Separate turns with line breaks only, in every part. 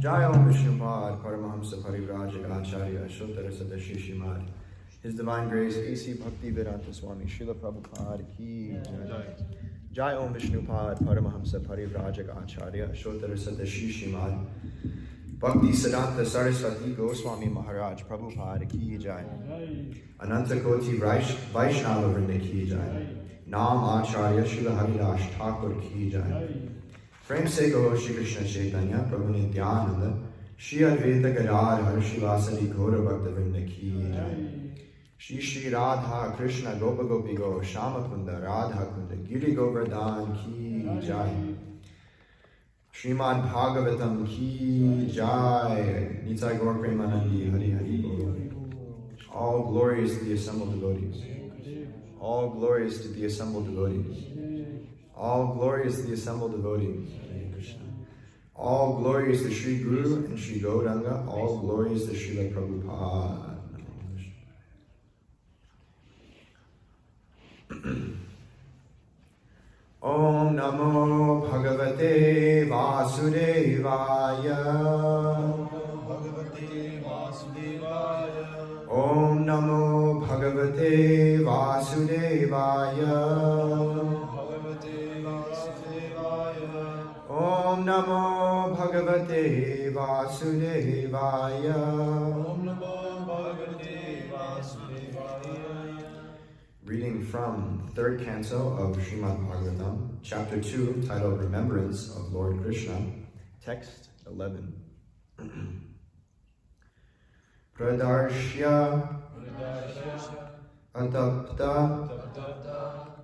Jai Om Vishnupad Paramahamsa Parivrajagacharya Shuddhara Sadashishimad. His Divine Grace A.C. Bhaktivedanta Swami Srila Prabhupada Ki Jai. Jai Om Vishnupad Paramahamsa Parivrajagacharya Shuddhara Sadashishimad. Bhakti Siddhanta Saraswati Goswami Maharaj Prabhupada Ki Jai. Ananta Koti Vaishnava Vrinda Ki Jai. Nam Acharya Srila Haridash Thakur Ki Jai. Prem se go Shri Krishna Chaitanya Prabhu Nityananda Shri Advaita Gadadhar Shivasadi Gaura Bhakta Vrinda Ki Jai. Shri Shri Radha Krishna Gopa Gopi Go Shama Kunda Radha Kunda Giri Govardhan Ki Jai. Srimad Bhagavatam Ki Jai. Nitai Gaur Premanandi Hari Hari Bol. All glories to the assembled devotees. All glories to the assembled devotees. All glories to the assembled devotees. All glories to Sri Guru and Sri Gauranga. All glories to Srila Prabhupada. Om Namo Bhagavate Vasudevaya. Om Namo Bhagavate Vasudevaya. Om Namo Bhagavate Vasudevaya. Om Namo Bhagavate Vasudevaya. Reading from third canto of Srimad Bhagavatam, chapter 2, titled Remembrance of Lord Krishna, text 11. Pradarshya atapta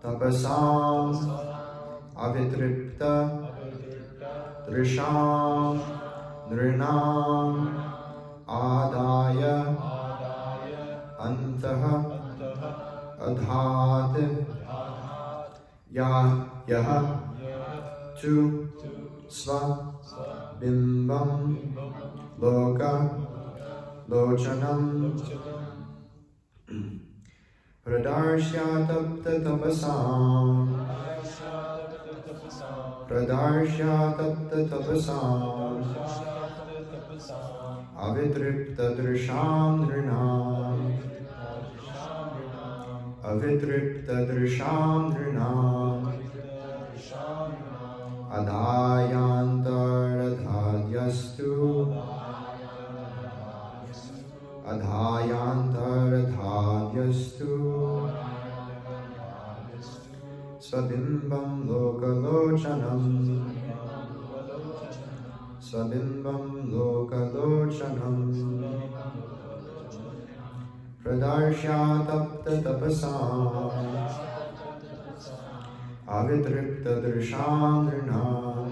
tapasam avitripta Drisham Nrinam Adaya Antaha Adhat Yaha Tu Sva Bimbam Loka Lochanam Pradarshya Tapta Tapasam Pradarshya Tapta Tapasam Avitripta Drisham Nrinam Avitripta Drisham Nrinam Adhayantaradhadyastu Adhayantaradhadyastu Svabimbam Lokalochanam Svabimbam Lokalochanam Pradarshya Tapta Tapasam Avitripta Drisham Nrinam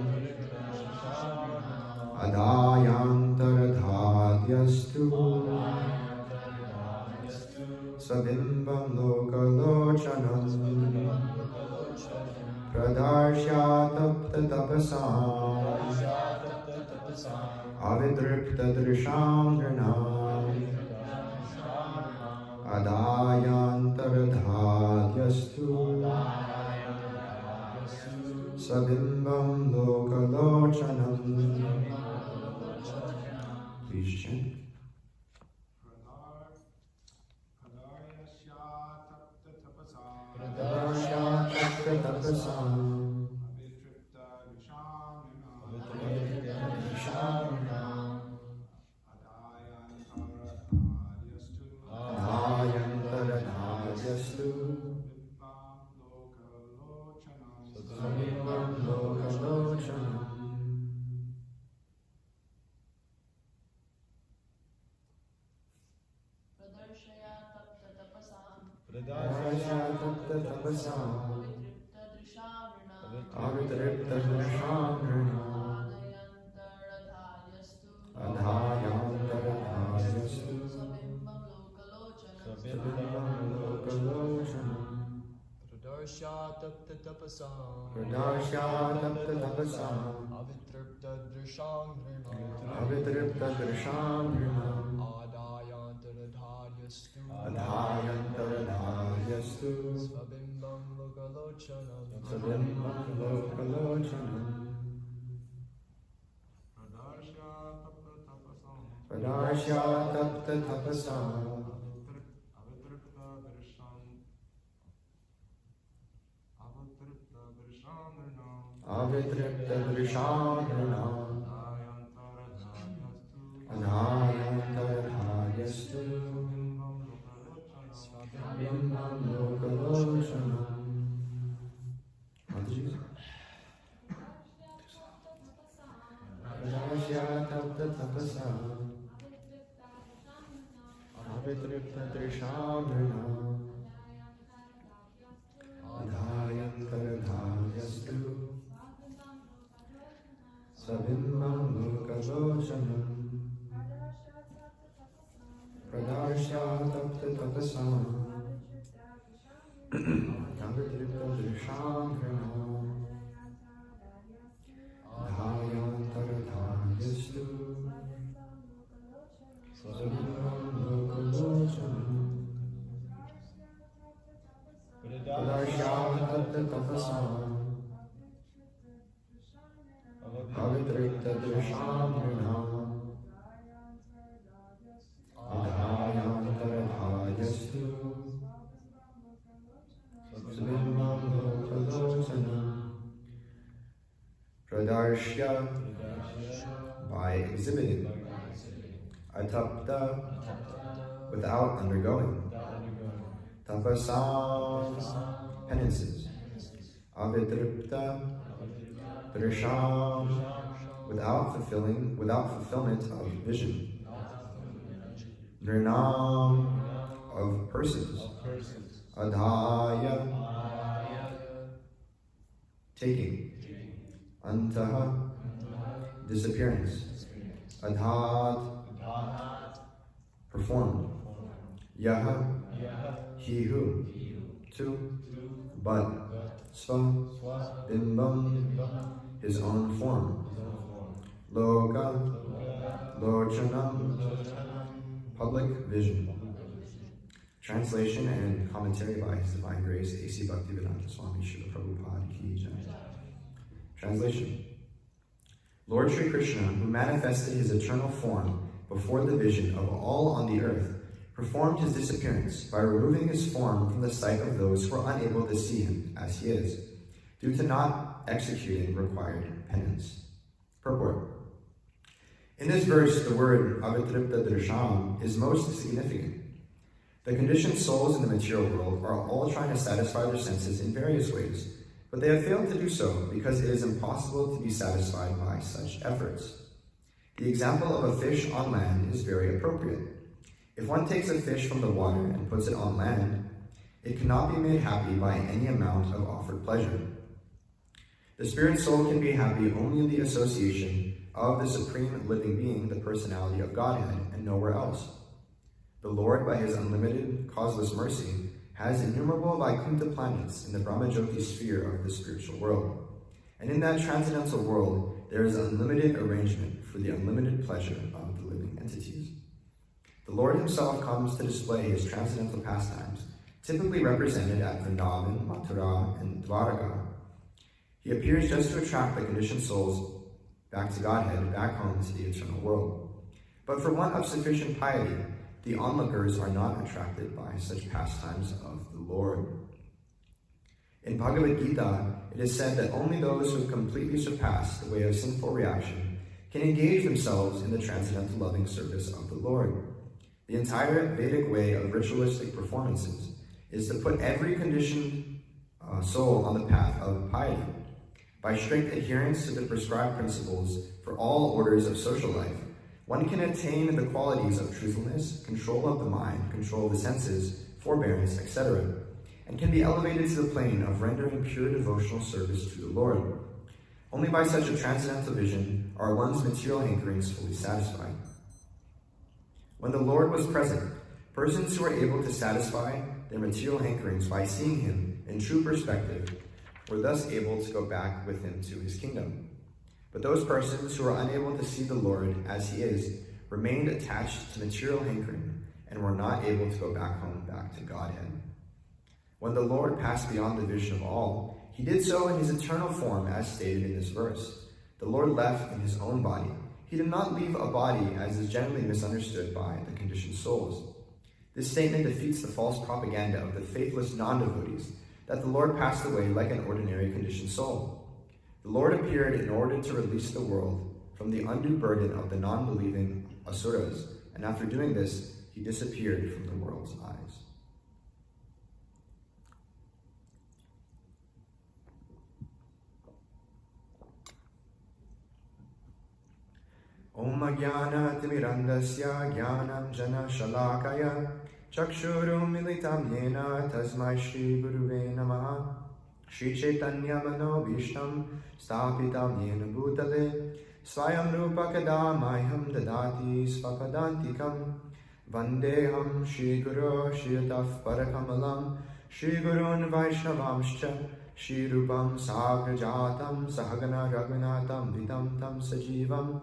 Adhayantaradhadyastu Svabimbam Lokalochanam Pradarshya Tapta Tapasam Avitripta Drisham Nrinam Adhayantaradhadyastu Svabimbam Lokalochanam. Please chant. Pradarshya Tapta Tapasam Avitripta Drisham Nrinam Adhayantaradhadyastu Svabimbam Lokalochanam. Pradarshya Tapta Tapasam Avitripta Drisham Nrinam Adhayantaradhadyastu Svabimbam Lokalochanam.
Pradarshya Tapta Tapasam
Pradarshya Tapta Tapasam
Avitripta Drisham Nrinam
Avitripta Drisham Nrinam
Adhayantaradhadyastu
Adhayantaradhadyastu
Svabimbam Lokalochanam
Svabimbam Lokalochanam.
Pradarshya Tapta
Pradarshya tapta tapasa. Avitripta Drishamrana Anayantaradhyastu Bimbam Lokalochanam. Pradarshya tapta tapasa. Avitripta Drishamrana Anayantaradhyastu Sabimbam Lokalochanam. Pradarshya tapta tapasa. Avitripta Drishamrana Dhayantaradhyastu Sabimbam Lokalochanam. Pradarshya tapta tapasa. Avitripta Drishamrana Dhayantaradhyastu Sabimbam Lokalochanam. Pradarshya, by exhibiting. Atapta, without undergoing. Tapasam, penances. Avitripta, Drisham, without fulfillment of vision. Nirnam, of persons. Adhaya, taking. Antaha, disappearance. Adhat, performed. Yaha, he who. Tu, but. Sva, bimbam, his own form. Loka, lochanam, public vision. Translation and commentary by His Divine Grace, A.C. Bhaktivedanta Swami Srila Prabhupada Ki Jai. Translation. Lord Sri Krishna, who manifested his eternal form before the vision of all on the earth, performed his disappearance by removing his form from the sight of those who are unable to see him as he is, due to not executing required penance. Purport. In this verse, the word avitripta drisham is most significant. The conditioned souls in the material world are all trying to satisfy their senses in various ways, but they have failed to do so because it is impossible to be satisfied by such efforts. The example of a fish on land is very appropriate. If one takes a fish from the water and puts it on land, it cannot be made happy by any amount of offered pleasure. The spirit soul can be happy only in the association of the supreme living being, the personality of Godhead, and nowhere else. The Lord, by his unlimited, causeless mercy, has innumerable Vaikuntha planets in the Brahmajyoti sphere of the spiritual world. And in that transcendental world, there is unlimited arrangement for the unlimited pleasure of the living entities. The Lord himself comes to display his transcendental pastimes, typically represented at Vrindavan, Mathura, and Dwaraka. He appears just to attract the conditioned souls back to Godhead, back home to the eternal world. But for one of sufficient piety, the onlookers are not attracted by such pastimes of the Lord. In Bhagavad Gita, it is said that only those who have completely surpassed the way of sinful reaction can engage themselves in the transcendental loving service of the Lord. The entire Vedic way of ritualistic performances is to put every conditioned soul on the path of piety. By strict adherence to the prescribed principles for all orders of social life, one can attain the qualities of truthfulness, control of the mind, control of the senses, forbearance, etc., and can be elevated to the plane of rendering pure devotional service to the Lord. Only by such a transcendental vision are one's material hankerings fully satisfied. When the Lord was present, persons who were able to satisfy their material hankerings by seeing him in true perspective were thus able to go back with him to his kingdom. But those persons who were unable to see the Lord as he is remained attached to material hankering and were not able to go back home, back to Godhead. When the Lord passed beyond the vision of all, he did so in his eternal form as stated in this verse. The Lord left in his own body, he did not leave a body as is generally misunderstood by the conditioned souls. This statement defeats the false propaganda of the faithless non-devotees that the Lord passed away like an ordinary conditioned soul. The Lord appeared in order to release the world from the undue burden of the non-believing asuras, and after doing this, he disappeared from the world's eyes. Om Jnana Timirandasya Jnanam Jana Shalakaya Chakshurum Militam Yena Tasmai Shri Guruve Namaha Shri Chaitanya Mano Vishtam Stapitam Yena Bhutale Swayam Rupa Kadamaiham Dadati Svapadantikam Vandeham Shri Guru Shritaf Parakamalam Shri Gurun Vaishnavamscha Shri Rupam Sagrajatam Sahagana Raghunatam Vitam Tam Sajivam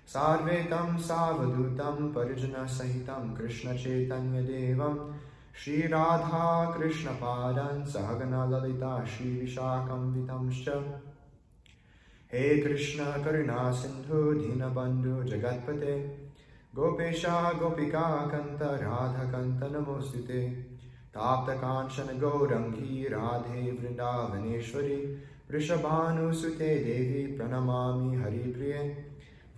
Sarvetam Savadutam Parijana Sahitam Krishna Chaitanya Devam Shri Radha Krishna Padan Sahagana Lalita Shri Vishakam Vitamscha He Krishna Karuna Sindhu Dinabandhu Jagatpate Gopesha Gopika Kanta Radha Kanta Namostute Tapta Kanchana Gaurangi Radhe Vrindavaneshwari Vrishabhanu Sute Devi Pranamami Hari Priye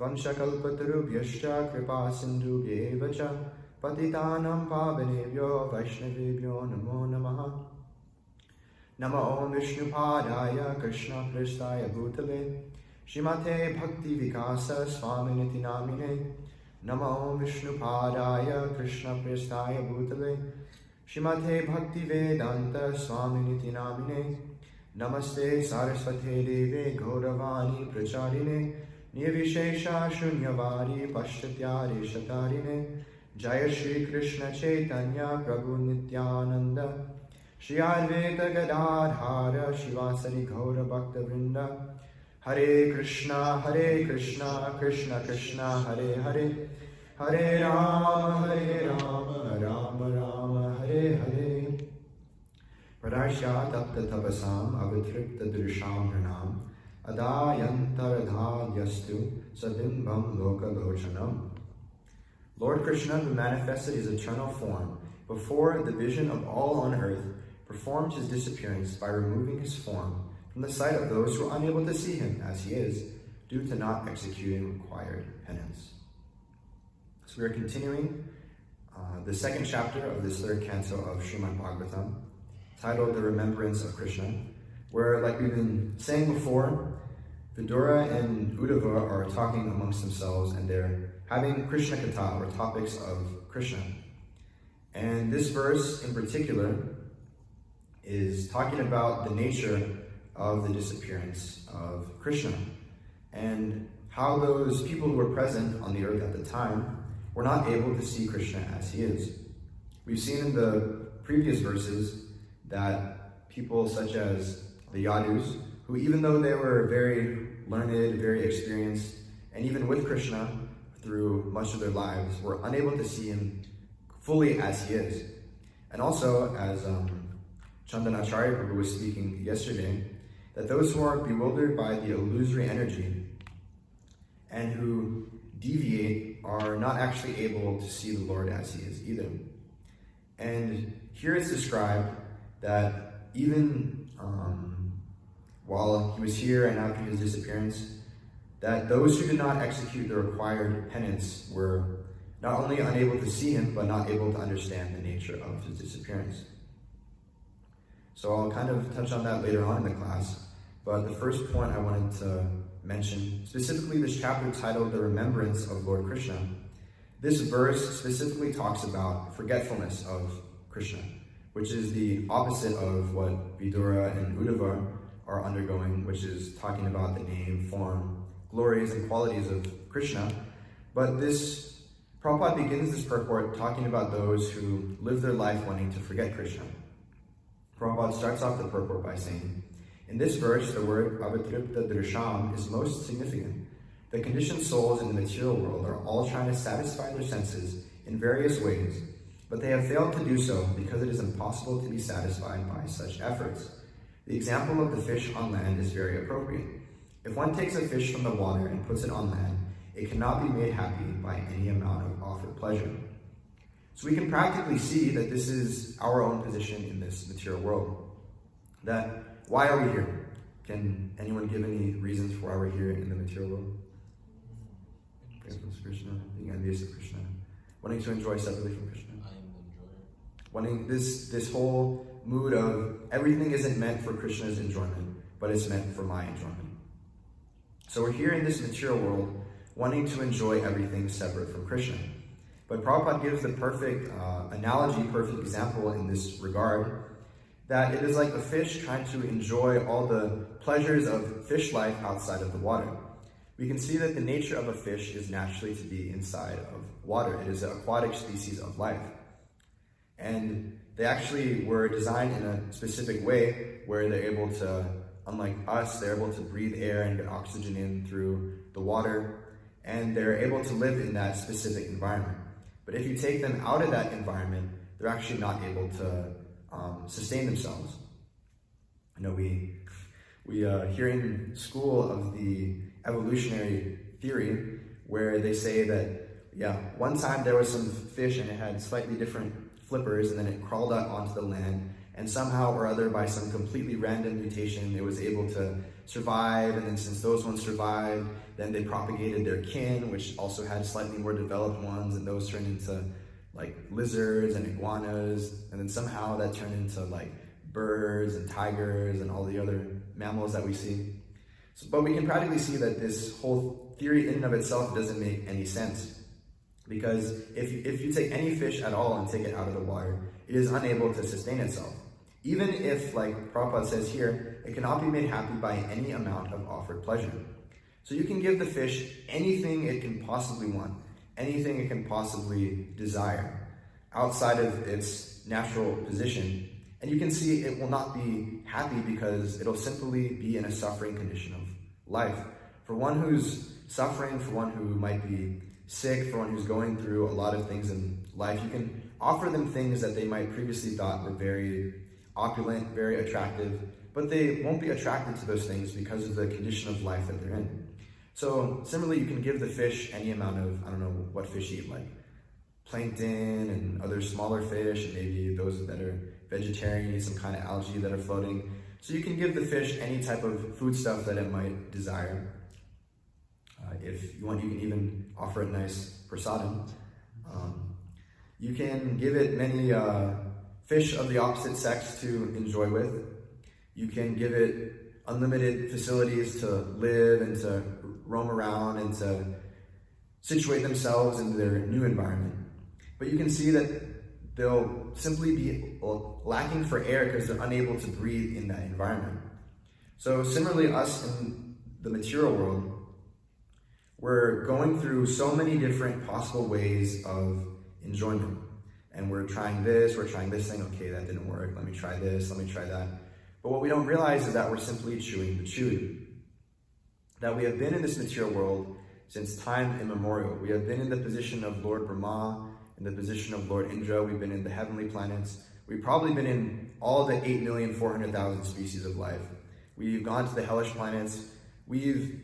Vanshakalpatarubhyascha kripa sindhubhyeva cha patitanam pavanebhyo vaishnavebhyo namo namaha. Namo Om Vishnupadaya Krishna Pristaya Bhutale Shrimate Bhakti Vikasa Swaminiti Namine. Namo Om Vishnupadaya Krishna Pristaya Bhutale Shrimate Bhakti Vedanta Swaminiti Namine. Namaste Saraswate Deve Gauravani Pracharine Nirvishesha Shunyavadi Pashtatyare Shatarine Jaya Shri Krishna Chaitanya Prabhu Nityananda Shri Advaita Gadadhara Shivasari Gaura Bhakta Vrinda Hare Krishna Krishna Krishna Hare Hare Hare Rama Rama Rama Hare Hare Pradashya Tapta Tapasam Avitripta Drisham Hranam Adayantaradhadyastu Sabimbam Lokalochanam. Lord Krishna, who manifested his eternal form before the vision of all on earth, performed his disappearance by removing his form from the sight of those who are unable to see him as he is, due to not executing required penance. So we are continuing the second chapter of this third canto of Srimad Bhagavatam, titled The Remembrance of Krishna, where, like we've been saying before, Vidura and Uddhava are talking amongst themselves, and they're having Krishna Katha, or topics of Krishna. And this verse in particular is talking about the nature of the disappearance of Krishna, and how those people who were present on the earth at the time were not able to see Krishna as he is. We've seen in the previous verses that people such as the Yadus, who even though they were very learned, very experienced, and even with Krishna through much of their lives, were unable to see him fully as he is. And also, as Chandanacharya Prabhu was speaking yesterday, that those who are bewildered by the illusory energy and who deviate are not actually able to see the Lord as he is either. And here it's described that even while he was here and after his disappearance, that those who did not execute the required penance were not only unable to see him, but not able to understand the nature of his disappearance. So I'll kind of touch on that later on in the class, but the first point I wanted to mention, specifically this chapter titled The Remembrance of Lord Krishna. This verse specifically talks about forgetfulness of Krishna, which is the opposite of what Vidura and Uddhava are undergoing, which is talking about the name, form, glories, and qualities of Krishna. But this, Prabhupada begins this purport talking about those who live their life wanting to forget Krishna. Prabhupada starts off the purport by saying, in this verse, the word avitripta drisham is most significant. The conditioned souls in the material world are all trying to satisfy their senses in various ways, but they have failed to do so because it is impossible to be satisfied by such efforts. The example of the fish on land is very appropriate. If one takes a fish from the water and puts it on land, it cannot be made happy by any amount of offered pleasure. So we can practically see that this is our own position in this material world. That why are we here? Can anyone give any reasons for why we're here in the material world? Krishna, being envious of Krishna, wanting to enjoy separately from Krishna.
I am the enjoyer.
Wanting this whole mood of everything isn't meant for Krishna's enjoyment, but it's meant for my enjoyment. So we're here in this material world, wanting to enjoy everything separate from Krishna. But Prabhupada gives the perfect analogy, perfect example in this regard, that it is like a fish trying to enjoy all the pleasures of fish life outside of the water. We can see that the nature of a fish is naturally to be inside of water. It is an aquatic species of life. And they actually were designed in a specific way where they're able to, unlike us, they're able to breathe air and get oxygen in through the water, and they're able to live in that specific environment. But if you take them out of that environment, they're actually not able to sustain themselves. I know we hear in school of the evolutionary theory where they say that, one time there was some fish and it had slightly different flippers, and then it crawled out onto the land, and somehow or other, by some completely random mutation, it was able to survive. And then since those ones survived, then they propagated their kin, which also had slightly more developed ones, and those turned into like lizards and iguanas, and then somehow that turned into like birds and tigers and all the other mammals that we see. So, but we can practically see that this whole theory in and of itself doesn't make any sense. Because if you take any fish at all and take it out of the water, it is unable to sustain itself. Even if, like Prabhupada says here, it cannot be made happy by any amount of offered pleasure. So you can give the fish anything it can possibly want, anything it can possibly desire, outside of its natural position. And you can see it will not be happy because it'll simply be in a suffering condition of life. For one who's suffering, for one who might be sick, for one who's going through a lot of things in life, you can offer them things that they might previously thought were very opulent, very attractive, but they won't be attracted to those things because of the condition of life that they're in. So similarly, you can give the fish any amount of, I don't know what fish eat, like plankton and other smaller fish, and maybe those that are vegetarian eat some kind of algae that are floating. So you can give the fish any type of food stuff that it might desire. If you want, you can even offer it nice prasadam. You can give it many fish of the opposite sex to enjoy with. You can give it unlimited facilities to live and to roam around and to situate themselves in their new environment. But you can see that they'll simply be lacking for air because they're unable to breathe in that environment. So similarly, us in the material world, we're going through so many different possible ways of enjoyment. And we're trying this thing, okay, that didn't work, let me try this, let me try that. But what we don't realize is that we're simply chewing the chewed. That we have been in this material world since time immemorial. We have been in the position of Lord Brahma, in the position of Lord Indra, we've been in the heavenly planets. We've probably been in all the 8,400,000 species of life. We've gone to the hellish planets. We've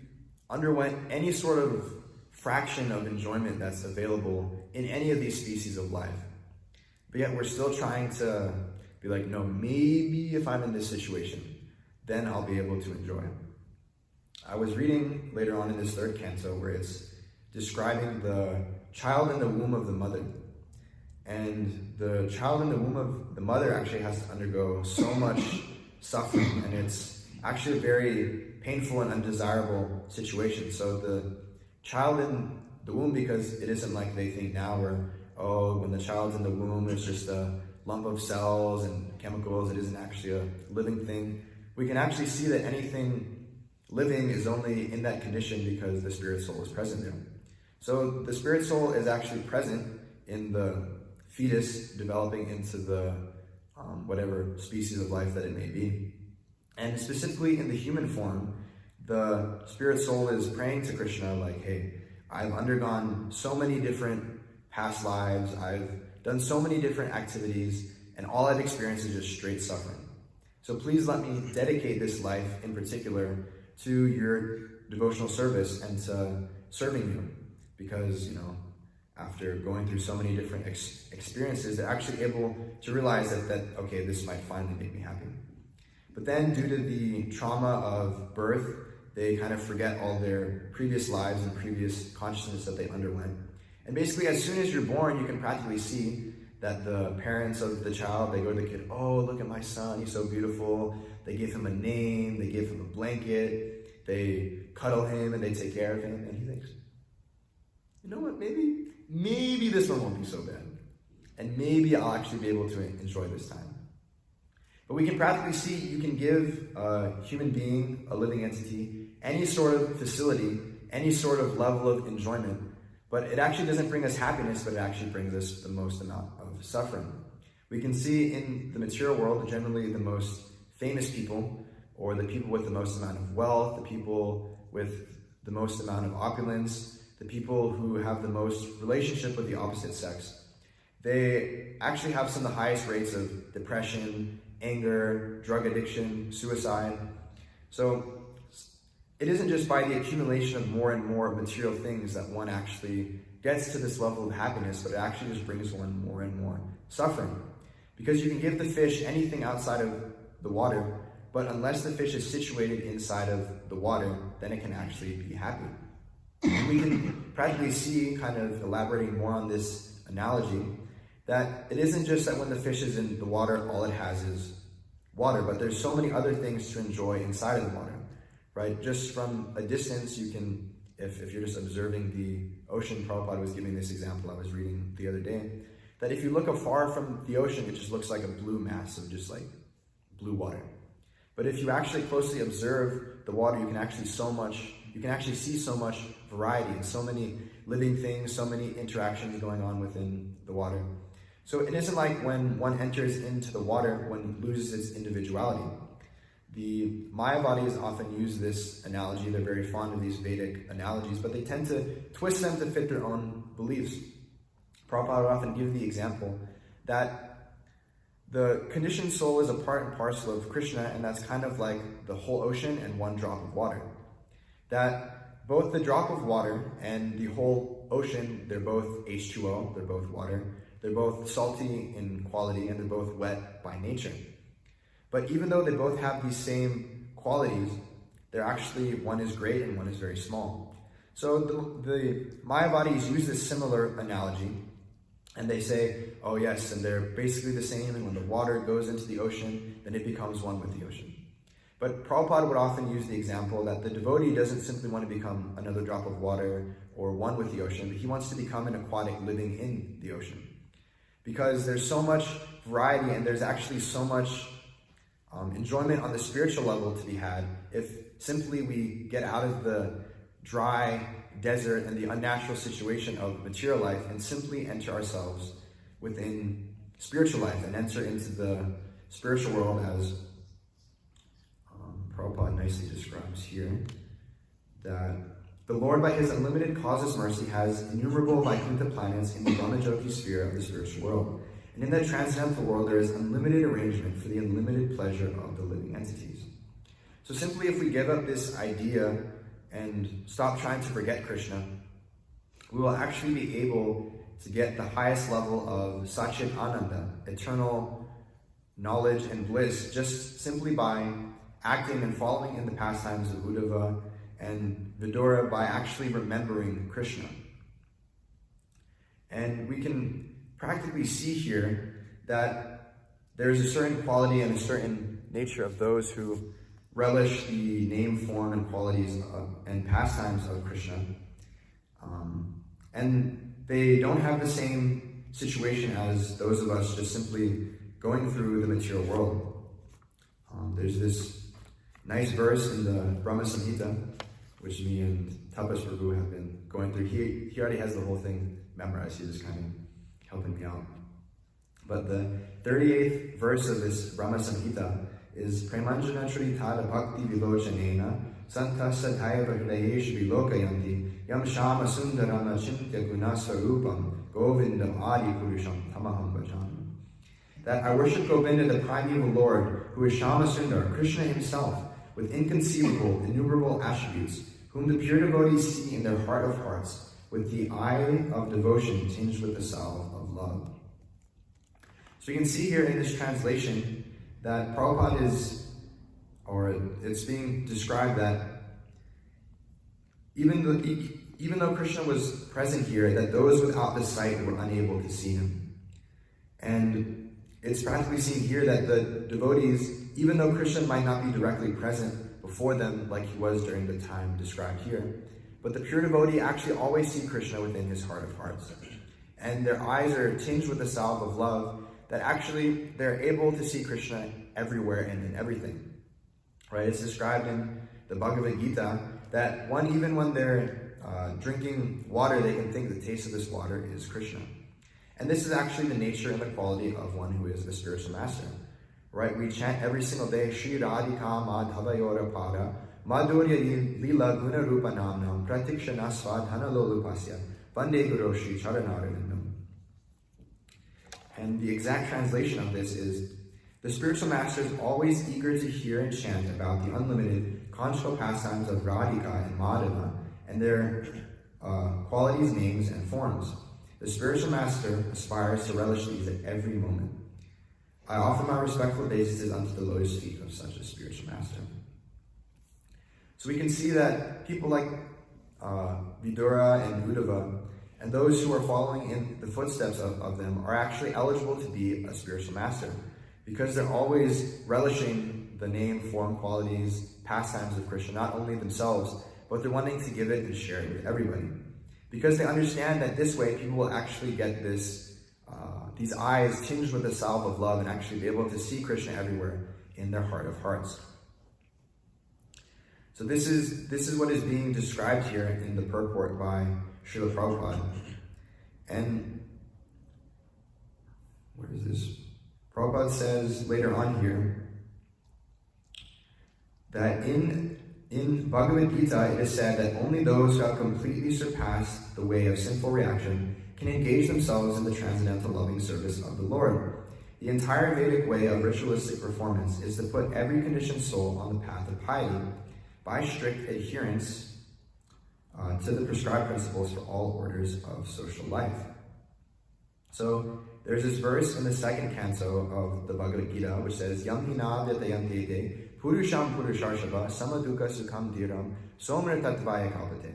underwent any sort of fraction of enjoyment that's available in any of these species of life. But yet we're still trying to be like, no, maybe if I'm in this situation, then I'll be able to enjoy. I was reading later on in this third canto where it's describing the child in the womb of the mother. And the child in the womb of the mother actually has to undergo so much suffering, and it's actually a very painful and undesirable situation. So the child in the womb, because it isn't like they think now where, oh, when the child's in the womb, it's just a lump of cells and chemicals, it isn't actually a living thing. We can actually see that anything living is only in that condition because the spirit soul is present there. So the spirit soul is actually present in the fetus developing into the whatever species of life that it may be. And specifically in the human form, the spirit soul is praying to Krishna like, hey, I've undergone so many different past lives, I've done so many different activities, and all I've experienced is just straight suffering. So please let me dedicate this life in particular to your devotional service and to serving you. because, after going through so many different experiences, they're actually able to realize that, okay, this might finally make me happy. But then due to the trauma of birth, they kind of forget all their previous lives and previous consciousness that they underwent. And basically, as soon as you're born, you can practically see that the parents of the child, they go to the kid, oh, look at my son, he's so beautiful. They give him a name, they give him a blanket, they cuddle him, and they take care of him. And he thinks, you know what, maybe this one won't be so bad. And maybe I'll actually be able to enjoy this time. But we can practically see you can give a human being, a living entity, any sort of facility, any sort of level of enjoyment, but it actually doesn't bring us happiness, but it actually brings us the most amount of suffering. We can see in the material world, generally the most famous people, or the people with the most amount of wealth, the people with the most amount of opulence, the people who have the most relationship with the opposite sex, they actually have some of the highest rates of depression, anger, drug addiction, suicide. So it isn't just by the accumulation of more and more material things that one actually gets to this level of happiness, but it actually just brings one more and more suffering. Because you can give the fish anything outside of the water, but unless the fish is situated inside of the water, then it can actually be happy. And we can practically see, kind of elaborating more on this analogy, that it isn't just that when the fish is in the water, all it has is water, but there's so many other things to enjoy inside of the water, right? Just from a distance, you can, if you're just observing the ocean, Prabhupada was giving this example I was reading the other day, that if you look afar from the ocean, it just looks like a blue mass of just like blue water. But if you actually closely observe the water, you can actually see so much variety and so many living things, so many interactions going on within the water. So it isn't like when one enters into the water, one loses its individuality. The Mayavadis often use this analogy. They're very fond of these Vedic analogies, but they tend to twist them to fit their own beliefs. Prabhupada would often give the example that the conditioned soul is a part and parcel of Krishna, and that's kind of like the whole ocean and one drop of water. That both the drop of water and the whole ocean, they're both H2O, they're both water, they're both salty in quality, and they're both wet by nature. But even though they both have these same qualities, they're actually, one is great and one is very small. So the Mayavadis use this similar analogy, and they say, oh yes, and they're basically the same, and when the water goes into the ocean, then it becomes one with the ocean. But Prabhupada would often use the example that the devotee doesn't simply want to become another drop of water or one with the ocean, but he wants to become an aquatic living in the ocean. Because there's so much variety, and there's actually so much enjoyment on the spiritual level to be had if simply we get out of the dry desert and the unnatural situation of material life and simply enter ourselves within spiritual life and enter into the spiritual world, as Prabhupada nicely describes here, that the Lord, by his unlimited causeless mercy, has innumerable Vaikuntha planets in the Brahmajoki sphere of the spiritual world. And in that transcendental world, there is unlimited arrangement for the unlimited pleasure of the living entities. So simply if we give up this idea and stop trying to forget Krishna, we will actually be able to get the highest level of Satchit Ananda, eternal knowledge and bliss, just simply by acting and following in the pastimes of Uddhava and Vidura, by actually remembering Krishna. And we can practically see here that there is a certain quality and a certain nature of those who relish the name, form, and qualities and pastimes of Krishna. And they don't have the same situation as those of us just simply going through the material world. There's this nice verse in the Brahma Samhita, which me and Tapas Prabhu have been going through. He already has the whole thing memorized. He's just kind of helping me out. But the 38th verse of this Brahma Samhita is Premanjana Charitada Bhakti Vilochanena Santa Sadhaya Hridayesh Vilokayanti Yam Shama Sundarama Chintya Gunasvarupam Govindam Adi Purusham Tamaham Bhajan. That I worship Govinda, the primeval Lord, who is Shama Sundar, Krishna himself, with inconceivable, innumerable attributes, whom the pure devotees see in their heart of hearts, with the eye of devotion tinged with the salve of love. So you can see here in this translation that Prabhupada it's being described that even though Krishna was present here, that those without the sight were unable to see him. And it's practically seen here that the devotees, even though Krishna might not be directly present before them like he was during the time described here, but the pure devotee actually always see Krishna within his heart of hearts. And their eyes are tinged with the salve of love, that actually they're able to see Krishna everywhere and in everything. Right? It's described in the Bhagavad Gita that even when they're drinking water, they can think the taste of this water is Krishna. And this is actually the nature and the quality of one who is the spiritual master. Right? We chant every single day, Shri Radhika Madhavayora Pada, Madhurya Lila Guna Rupa Namnam, Pratikshana Svadhana Lolupasya, Vande Guru Shri Charanarvindam. And the exact translation of this is, the spiritual master is always eager to hear and chant about the unlimited conjugal pastimes of Radhika and Madhava and their qualities, names, and forms. The spiritual master aspires to relish these at every moment. I offer my respectful obeisances unto the lotus feet of such a spiritual master. So we can see that people like Vidura and Uddhava, and those who are following in the footsteps of them, are actually eligible to be a spiritual master, because they're always relishing the name, form, qualities, pastimes of Krishna, not only themselves, but they're wanting to give it and share it with everybody. Because they understand that this way people will actually get these eyes tinged with the salve of love and actually be able to see Krishna everywhere in their heart of hearts. So this is what is being described here in the purport by Srila Prabhupada. And where is this? Prabhupada says later on here that in Bhagavad Gita it is said that only those who have completely surpassed the way of sinful reaction can engage themselves in the transcendental loving service of the Lord. The entire Vedic way of ritualistic performance is to put every conditioned soul on the path of piety by strict adherence to the prescribed principles for all orders of social life. So there's this verse in the second canto of the Bhagavad Gita which says, Yam hina vyatayantete purusham purusharshava samaduka sukham dhiram somritatvaya kalpate.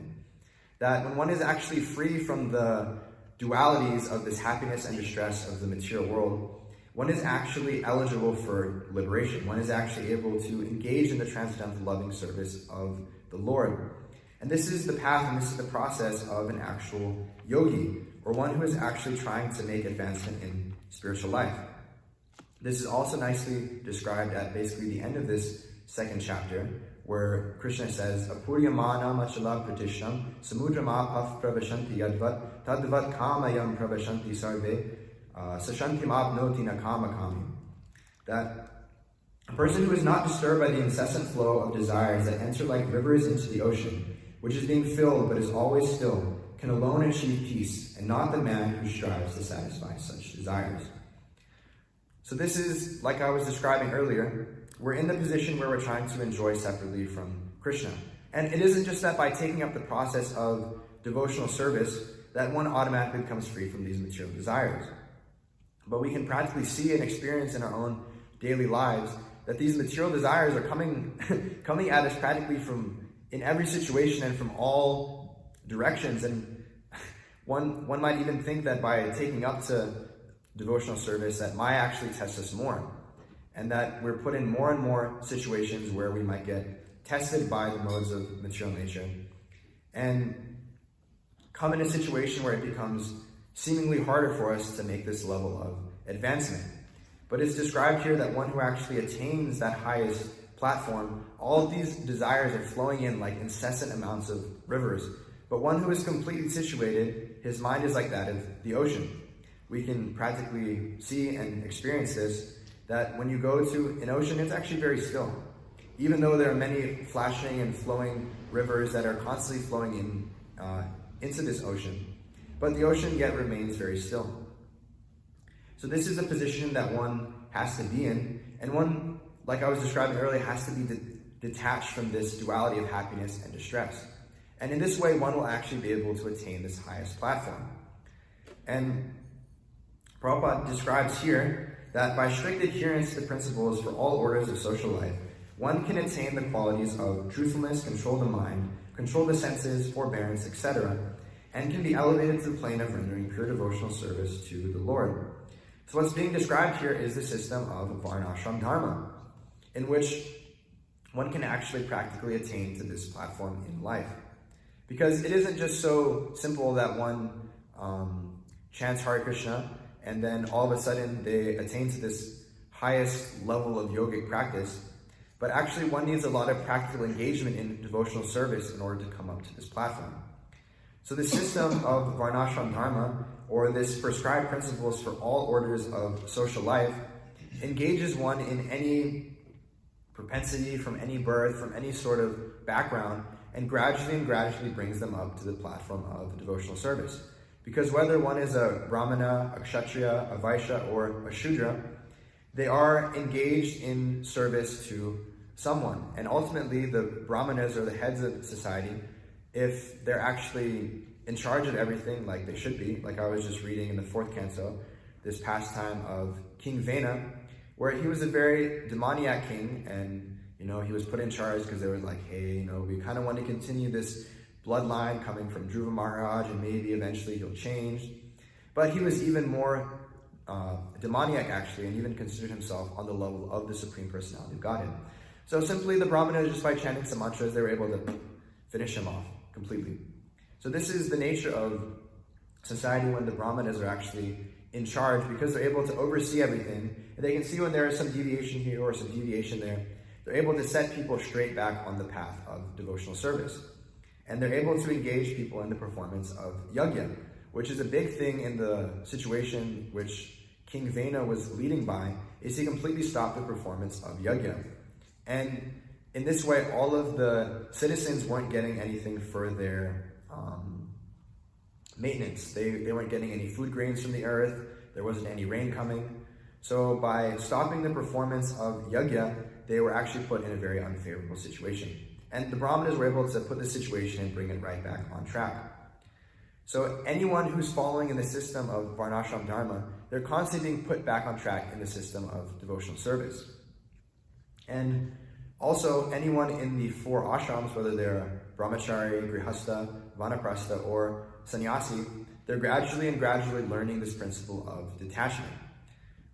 That when one is actually free from the dualities of this happiness and distress of the material world, one is actually eligible for liberation. One is actually able to engage in the transcendental loving service of the Lord. And this is the path and this is the process of an actual yogi, or one who is actually trying to make advancement in spiritual life. This is also nicely described at basically the end of this second chapter, where Krishna says, Apuryamana machala pratishnam samudrama paf pravashanti yadvat tadvat kamayam pravashanti sarve sashantim apnoti nakama kami. That a person who is not disturbed by the incessant flow of desires that enter like rivers into the ocean, which is being filled but is always still, can alone achieve peace, and not the man who strives to satisfy such desires. So this is, like I was describing earlier, we're in the position where we're trying to enjoy separately from Krishna. And it isn't just that by taking up the process of devotional service that one automatically becomes free from these material desires. But we can practically see and experience in our own daily lives that these material desires are coming at us practically from in every situation and from all directions. And one might even think that by taking up to devotional service that might actually test us more, and that we're put in more and more situations where we might get tested by the modes of material nature and come in a situation where it becomes seemingly harder for us to make this level of advancement. But it's described here that one who actually attains that highest platform, all of these desires are flowing in like incessant amounts of rivers. But one who is completely situated, his mind is like that of the ocean. We can practically see and experience this, that when you go to an ocean, it's actually very still. Even though there are many flashing and flowing rivers that are constantly flowing into this ocean. But the ocean yet remains very still. So this is a position that one has to be in, and one, like I was describing earlier, has to be detached from this duality of happiness and distress. And in this way, one will actually be able to attain this highest platform. And Prabhupada describes here that by strict adherence to the principles for all orders of social life, one can attain the qualities of truthfulness, control the mind, control the senses, forbearance, etc., and can be elevated to the plane of rendering pure devotional service to the Lord. So what's being described here is the system of Varnashram Dharma, in which one can actually practically attain to this platform in life. Because it isn't just so simple that one chants Hare Krishna and then all of a sudden they attain to this highest level of yogic practice, but actually one needs a lot of practical engagement in devotional service in order to come up to this platform. So the system of Varnashram Dharma, or this prescribed principles for all orders of social life, engages one in any propensity from any birth, from any sort of background, and gradually brings them up to the platform of devotional service. Because whether one is a Brahmana, a Kshatriya, a Vaishya, or a Shudra, they are engaged in service to someone. And ultimately, the Brahmanas are the heads of society. If they're actually in charge of everything like they should be, like I was just reading in the 4th canto, this pastime of King Vena, where he was a very demoniac king, and he was put in charge because they were like, hey, we kind of want to continue this bloodline coming from Dhruva Maharaj, and maybe eventually he'll change. But he was even more demoniac, actually, and even considered himself on the level of the Supreme Personality of Godhead. So simply the Brahmanas, just by chanting some mantras, they were able to finish him off completely. So this is the nature of society when the Brahmanas are actually in charge, because they're able to oversee everything, and they can see when there is some deviation here or some deviation there. They're able to set people straight back on the path of devotional service. And they're able to engage people in the performance of yajna, which is a big thing in the situation which King Vena was leading by, is he completely stopped the performance of yajna. And in this way, all of the citizens weren't getting anything for their maintenance. They weren't getting any food grains from the earth. There wasn't any rain coming. So by stopping the performance of yajna, they were actually put in a very unfavorable situation. And the Brahmanas were able to put the situation and bring it right back on track. So anyone who's following in the system of Varnashram Dharma, they're constantly being put back on track in the system of devotional service. And also, anyone in the 4 ashrams, whether they're brahmachari, grihastha, vanaprastha, or sannyasi, they're gradually learning this principle of detachment,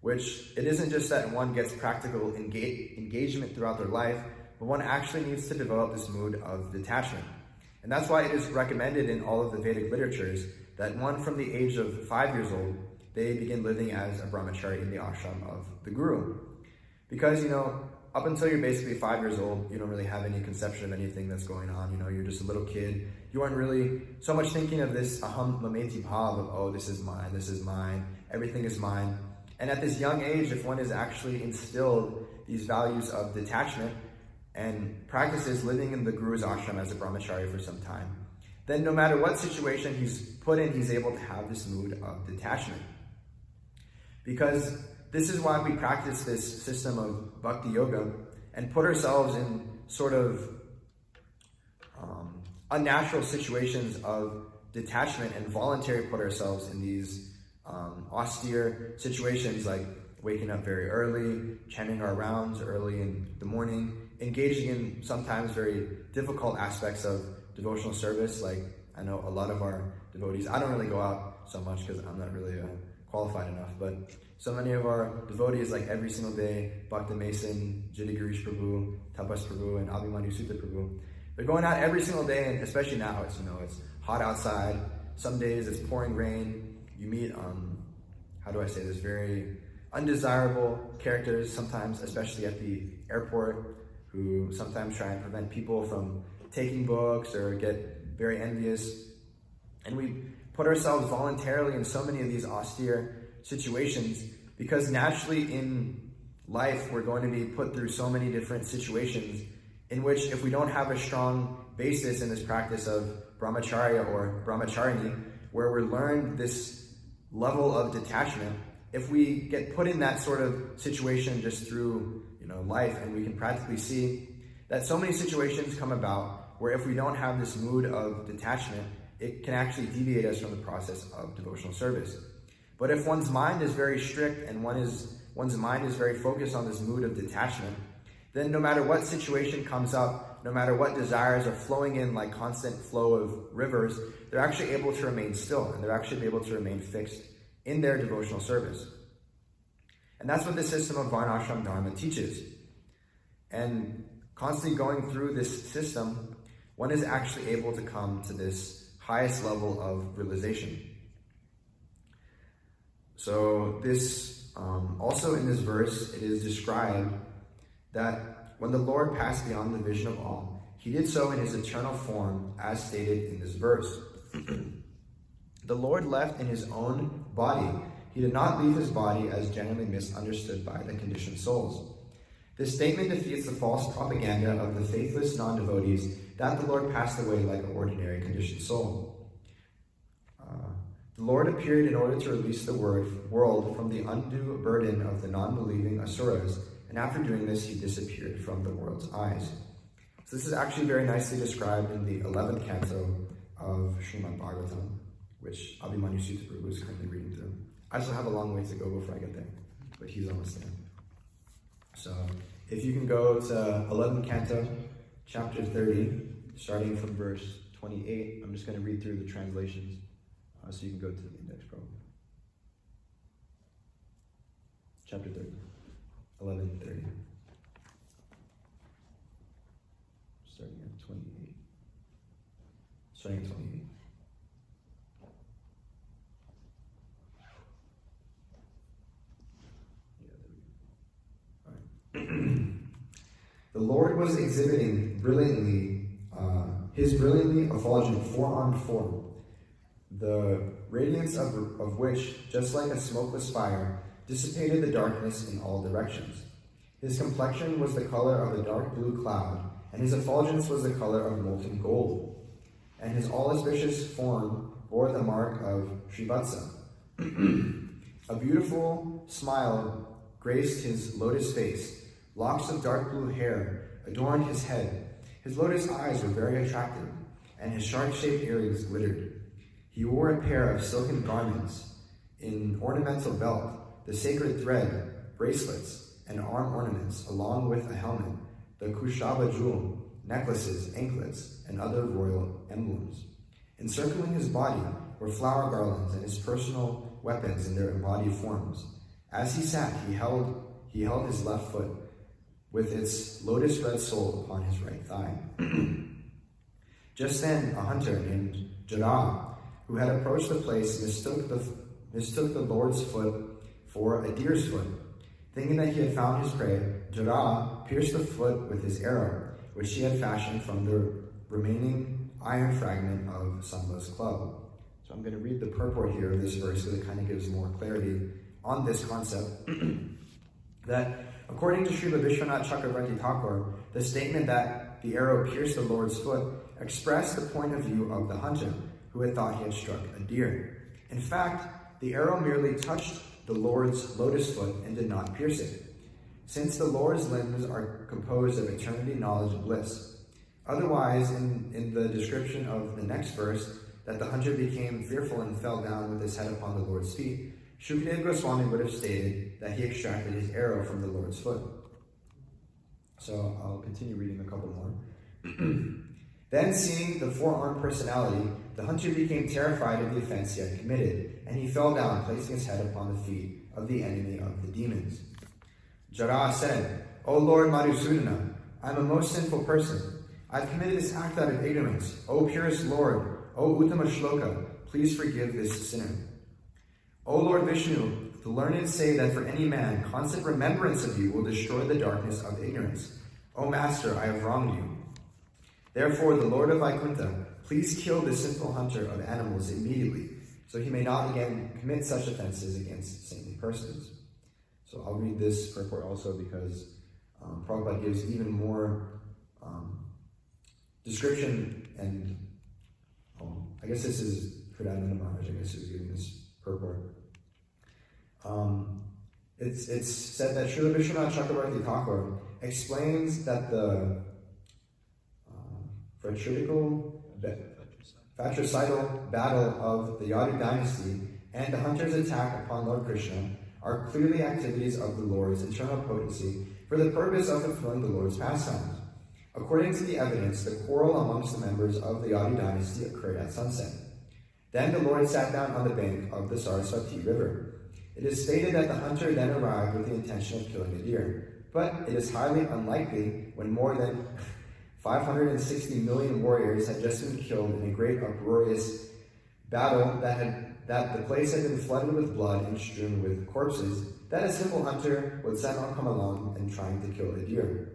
which it isn't just that one gets practical engagement throughout their life, but one actually needs to develop this mood of detachment. And that's why it is recommended in all of the Vedic literatures that one from the age of 5 years old, they begin living as a brahmachari in the ashram of the guru. Because, up until you're basically 5 years old, you don't really have any conception of anything that's going on. You're just a little kid. You aren't really so much thinking of this aham mameti bhav of, oh, this is mine, everything is mine. And at this young age, if one is actually instilled these values of detachment and practices living in the Guru's ashram as a brahmachari for some time, then no matter what situation he's put in, he's able to have this mood of detachment. Because this is why we practice this system of bhakti yoga and put ourselves in sort of unnatural situations of detachment and voluntarily put ourselves in these austere situations, like waking up very early, chanting our rounds early in the morning, engaging in sometimes very difficult aspects of devotional service. Like, I know a lot of our devotees, I don't really go out so much because I'm not really qualified enough, but so many of our devotees, like every single day, Bhakta Mason, Jitagirish Prabhu, Tapas Prabhu, and Abhimanyu Sutta Prabhu, they're going out every single day, and especially now, it's hot outside. Some days it's pouring rain. You meet, very undesirable characters sometimes, especially at the airport, who sometimes try and prevent people from taking books or get very envious. And we put ourselves voluntarily in so many of these austere situations because naturally in life we're going to be put through so many different situations in which, if we don't have a strong basis in this practice of brahmacharya or brahmacharini, where we learn this level of detachment, if we get put in that sort of situation just through life, and we can practically see that so many situations come about where if we don't have this mood of detachment, it can actually deviate us from the process of devotional service. But if one's mind is very strict and one's mind is very focused on this mood of detachment, then no matter what situation comes up, no matter what desires are flowing in like constant flow of rivers, they're actually able to remain still, and they're actually able to remain fixed in their devotional service. And that's what the system of Varnashram Dharma teaches. And constantly going through this system, one is actually able to come to this highest level of realization. So this, also in this verse, it is described that when the Lord passed beyond the vision of all, he did so in his eternal form, as stated in this verse. The Lord left in his own body. He did not leave his body as generally misunderstood by the conditioned souls. This statement defeats the false propaganda of the faithless non-devotees that the Lord passed away like an ordinary conditioned soul. The Lord appeared in order to release the world from the undue burden of the non-believing asuras, and after doing this, he disappeared from the world's eyes. So this is actually very nicely described in the 11th canto of Srimad Bhagavatam, which Abhimanyu Sutta Prabhu is currently reading through. I still have a long way to go before I get there, but he's almost there. So if you can go to 11th canto, chapter 30, starting from verse 28, I'm just going to read through the translations. So you can go to the index, probably. Chapter 30, 11:30. Starting at 28. Starting at 28. Yeah, there we go. All right. The Lord was exhibiting brilliantly, his brilliantly effulgent four-armed form, the radiance of which, just like a smokeless fire, dissipated the darkness in all directions. His complexion was the color of a dark blue cloud, and his effulgence was the color of molten gold. And his all-auspicious form bore the mark of Srivatsa. A beautiful smile graced his lotus face. Locks of dark blue hair adorned his head. His lotus eyes were very attractive, and his shark-shaped earrings glittered. He wore a pair of silken garments, in ornamental belt, the sacred thread, bracelets, and arm ornaments, along with a helmet, the Kushaba jewel, necklaces, anklets, and other royal emblems. Encircling his body were flower garlands and his personal weapons in their embodied forms. As he sat, he held his left foot with its lotus red sole upon his right thigh. Just then, a hunter named Jara, who had approached the place, mistook the Lord's foot for a deer's foot. Thinking that he had found his prey, Jara pierced the foot with his arrow, which he had fashioned from the remaining iron fragment of Samba's club. So I'm going to read the purport here of this verse because it kind of gives more clarity on this concept. That according to Srila Vishwanath Chakravarti Thakur, the statement that the arrow pierced the Lord's foot expressed the point of view of the hunter, who had thought he had struck a deer. In fact, the arrow merely touched the Lord's lotus foot and did not pierce it, since the Lord's limbs are composed of eternity, knowledge, and bliss. Otherwise, in the description of the next verse, that the hunter became fearful and fell down with his head upon the Lord's feet, Shukadeva Goswami would have stated that he extracted his arrow from the Lord's foot. So I'll continue reading a couple more. Then, seeing the four-armed personality, the hunter became terrified of the offense he had committed, and he fell down, placing his head upon the feet of the enemy of the demons. Jara said, "O Lord Madhusudana, I am a most sinful person. I have committed this act out of ignorance. O purest Lord, O Uttama Shloka, please forgive this sinner." O Lord Vishnu, the learned say that for any man, constant remembrance of you will destroy the darkness of ignorance. O Master, I have wronged you. Therefore, the Lord of Vaikuntha, please kill this sinful hunter of animals immediately, so he may not again commit such offenses against saintly persons. So I'll read this purport also because Prabhupada gives even more description, and I guess this is Kridananda Maharaj, I guess, who's giving this purport. It's said that Srila Vishwanath Chakravarti Thakur explains that fratricidal battle of the Yadu dynasty and the hunter's attack upon Lord Krishna are clearly activities of the Lord's internal potency for the purpose of fulfilling the Lord's pastimes. According to the evidence, the quarrel amongst the members of the Yadu dynasty occurred at sunset. Then the Lord sat down on the bank of the Saraswati river. It is stated that the hunter then arrived with the intention of killing a deer, but it is highly unlikely when more than 560 million warriors had just been killed in a great uproarious battle that the place had been flooded with blood and strewn with corpses, that a simple hunter would somehow come along and trying to kill a deer.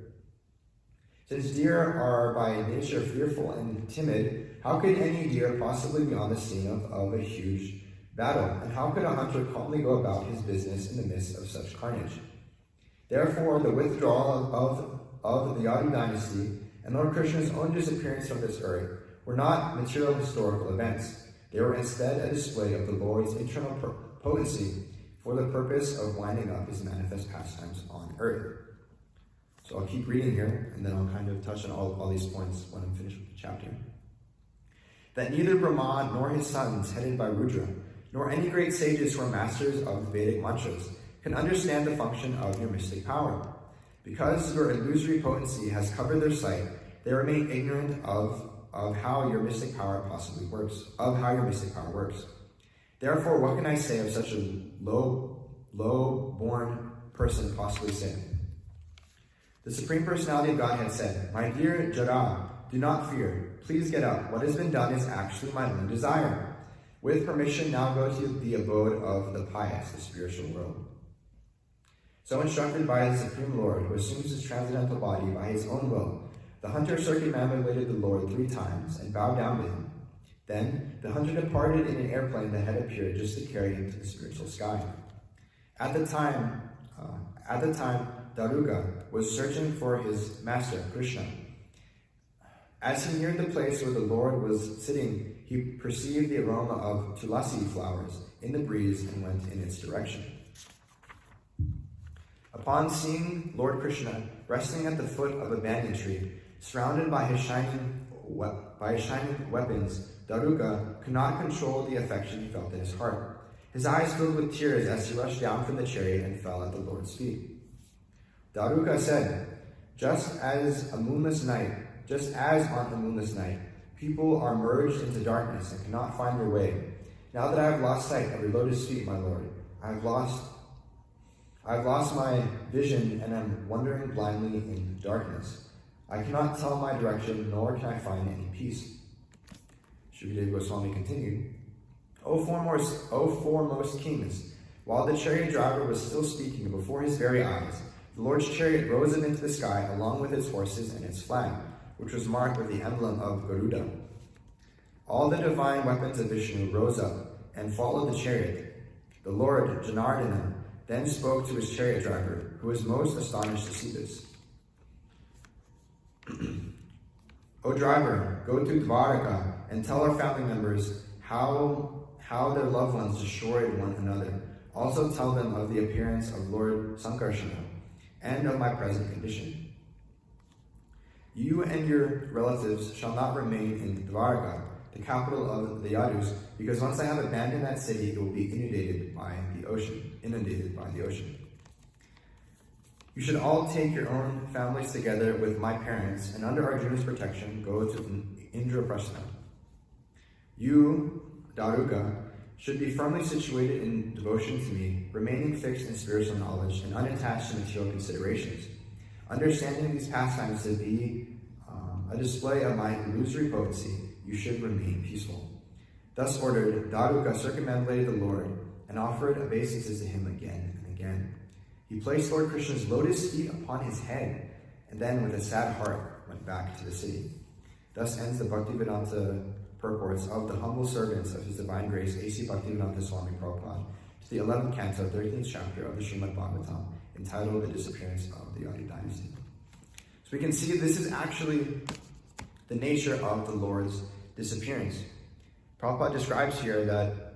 Since deer are by nature fearful and timid, how could any deer possibly be on the scene of a huge battle? And how could a hunter calmly go about his business in the midst of such carnage? Therefore, the withdrawal of the Yadu dynasty and Lord Krishna's own disappearance from this earth were not material historical events. They were instead a display of the Lord's internal potency for the purpose of winding up his manifest pastimes on earth. So I'll keep reading here, and then I'll kind of touch on all these points when I'm finished with the chapter. That neither Brahma nor his sons, headed by Rudra, nor any great sages who are masters of the Vedic mantras, can understand the function of your mystic power. Because your illusory potency has covered their sight, they remain ignorant of how your mystic power possibly works, Therefore, what can I say of such a low-born person possibly say? The Supreme Personality of Godhead said, "My dear Jara, do not fear. Please get up. What has been done is actually my own desire. With permission, now go to the abode of the pious, the spiritual world." So instructed by the Supreme Lord, who assumes his transcendental body by his own will, the hunter circumambulated the Lord 3 times and bowed down to him. Then the hunter departed in an airplane that had appeared just to carry him to the spiritual sky. At the time, Daruga was searching for his master, Krishna. As he neared the place where the Lord was sitting, he perceived the aroma of tulasi flowers in the breeze and went in its direction. Upon seeing Lord Krishna resting at the foot of a banyan tree, surrounded by his shining weapons, Daruga could not control the affection he felt in his heart. His eyes filled with tears as he rushed down from the chariot and fell at the Lord's feet. Daruga said, just as on a moonless night, people are merged into darkness and cannot find their way. Now that I have lost sight of your lotus feet, my Lord, I've lost my vision and am wandering blindly in darkness. I cannot tell my direction, nor can I find any peace. Shukadeva Goswami continued, O foremost kings, while the chariot driver was still speaking before his very eyes, the Lord's chariot rose up into the sky along with its horses and its flag, which was marked with the emblem of Garuda. All the divine weapons of Vishnu rose up and followed the chariot. The Lord Janardana then spoke to his chariot driver, who was most astonished to see this. O driver, go to Dvaraka and tell our family members how their loved ones destroyed one another. Also tell them of the appearance of Lord Sankarsana and of my present condition. You and your relatives shall not remain in Dvaraka, the capital of the Yadus, because once I have abandoned that city, it will be inundated by the ocean. You should all take your own families together with my parents, and under Arjuna's protection, go to Indraprastha. You, Daruka, should be firmly situated in devotion to me, remaining fixed in spiritual knowledge and unattached to material considerations. Understanding these pastimes to be a display of my illusory potency, you should remain peaceful. Thus ordered, Daruka circumambulated the Lord and offered obeisances to him again and again. He placed Lord Krishna's lotus feet upon his head, and then with a sad heart went back to the city. Thus ends the Bhaktivedanta purports of the humble servants of His Divine Grace, A.C. Bhaktivedanta Swami Prabhupada, to the 11th canto, 13th chapter of the Srimad Bhagavatam, entitled The Disappearance of the Yadu Dynasty. So we can see this is actually the nature of the Lord's disappearance. Prabhupada describes here that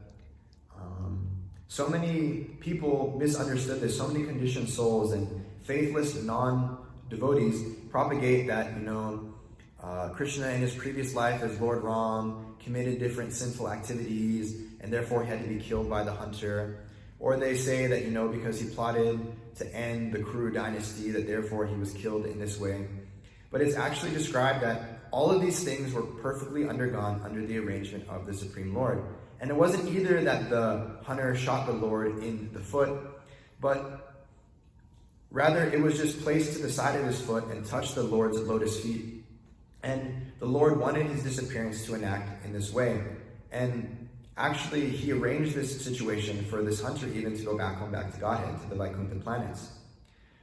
so many people misunderstood this, so many conditioned souls and faithless non-devotees propagate that, Krishna in his previous life as Lord Ram committed different sinful activities and therefore he had to be killed by the hunter. Or they say that, because he plotted to end the Kuru dynasty, that therefore he was killed in this way. But it's actually described that all of these things were perfectly undergone under the arrangement of the Supreme Lord. And it wasn't either that the hunter shot the Lord in the foot, but rather it was just placed to the side of his foot and touched the Lord's lotus feet. And the Lord wanted his disappearance to enact in this way. And actually, he arranged this situation for this hunter even to go back home, back to Godhead, to the Vaikuntha planets.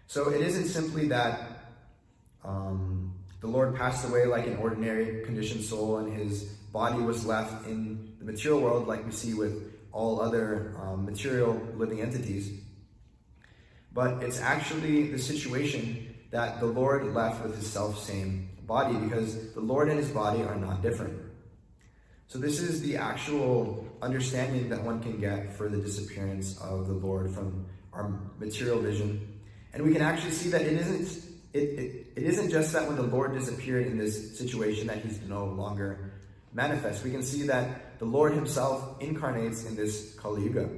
So it isn't simply that the Lord passed away like an ordinary conditioned soul and his body was left in the material world like we see with all other material living entities. But it's actually the situation that the Lord left with his self-same body, because the Lord and his body are not different. So this is the actual understanding that one can get for the disappearance of the Lord from our material vision. And we can actually see that it isn't just that when the Lord disappeared in this situation that he's no longer manifest. We can see that the Lord himself incarnates in this Kali Yuga.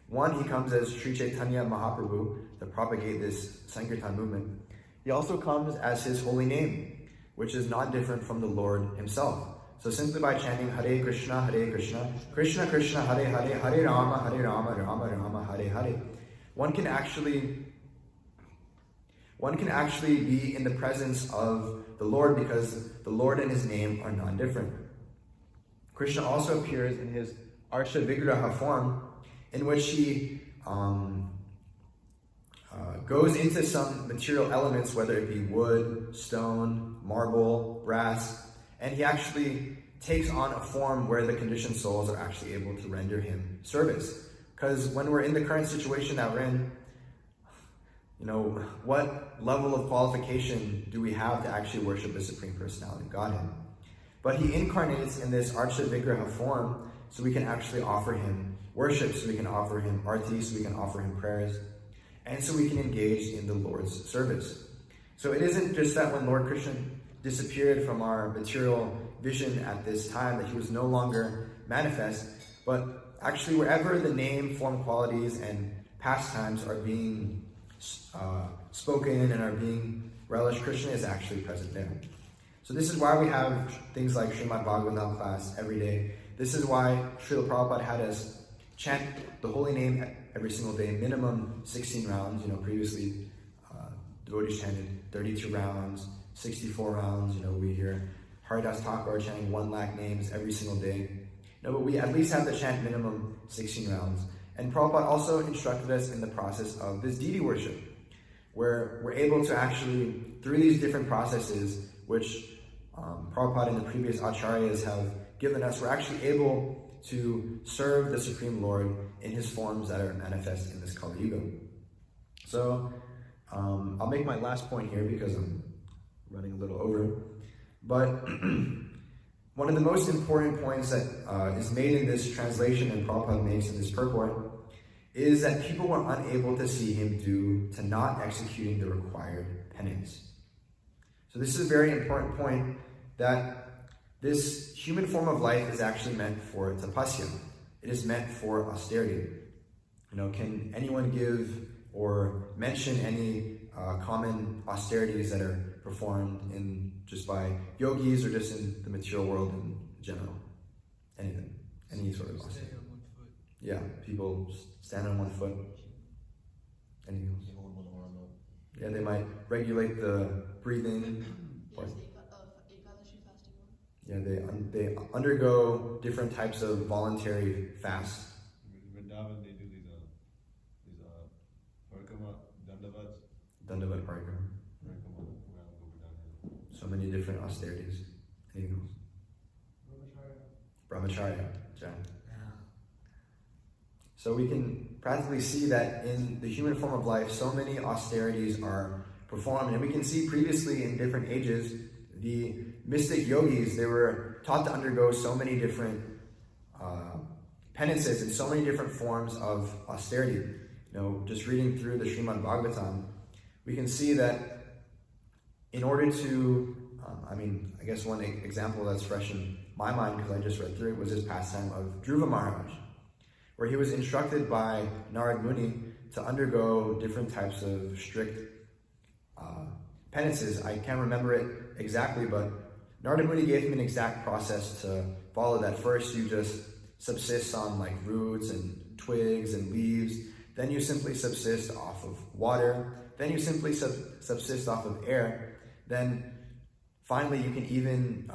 One, he comes as Sri Chaitanya Mahaprabhu to propagate this Sankirtan movement. He also comes as his holy name, which is not different from the Lord himself. So simply by chanting Hare Krishna, Krishna Krishna, Hare Hare, Hare Rama, Rama Rama, Hare Hare, one can actually be in the presence of the Lord because the Lord and his name are non-different. Krishna also appears in his Archa Vigraha form, in which he goes into some material elements, whether it be wood, stone, marble, brass, and he actually takes on a form where the conditioned souls are actually able to render him service. Because when we're in the current situation that we're in, what level of qualification do we have to actually worship the Supreme Personality of Godhead? But he incarnates in this Archa Vigraha form so we can actually offer him worship, so we can offer him arti, so we can offer him prayers, and so we can engage in the Lord's service. So it isn't just that when Lord Krishna disappeared from our material vision at this time that he was no longer manifest, but actually wherever the name, form, qualities, and pastimes are being spoken and are being relished, Krishna is actually present there. So this is why we have things like Srimad Bhagavatam class every day. This is why Srila Prabhupada had us chant the holy name every single day, minimum 16 rounds. Previously devotees chanted 32 rounds, 64 rounds. We hear Haridas Thakur chanting 1 lakh names every single day. But we at least have to chant minimum 16 rounds. And Prabhupada also instructed us in the process of this deity worship, where we're able to actually, through these different processes, which Prabhupada and the previous acharyas have given us, we're actually able to serve the Supreme Lord in his forms that are manifest in this Kali Yuga. So I'll make my last point here because I'm running a little over. But one of the most important points that is made in this translation and Prabhupada makes in this purport is that people were unable to see him due to not executing the required penance. So this is a very important point, that this human form of life is actually meant for tapasya. It is meant for austerity. Can anyone give or mention any common austerities that are performed in just by yogis or just in the material world in general? Anything? Any sort of austerity?
Stay on 1 foot.
Yeah, people stand on 1 foot. Anything else? Yeah, they might regulate the breathing. Yeah, they undergo different types of voluntary fasts.
Vrindavan, they do these parikama,
Dandavat parikama. So many different austerities. Anything else? Brahmacharya. Yeah. So we can practically see that in the human form of life, so many austerities are performed. And we can see previously in different ages, the mystic yogis, they were taught to undergo so many different penances and so many different forms of austerity. Just reading through the Srimad Bhagavatam, we can see that in order to I guess one example that's fresh in my mind, because I just read through it, was his pastime of Dhruva Maharaj, where he was instructed by Narad Muni to undergo different types of strict penances. I can't remember it exactly, but Narada Muni gave him an exact process to follow. That first you just subsist on like roots and twigs and leaves, then you simply subsist off of water, then you simply subsist off of air, then finally you can even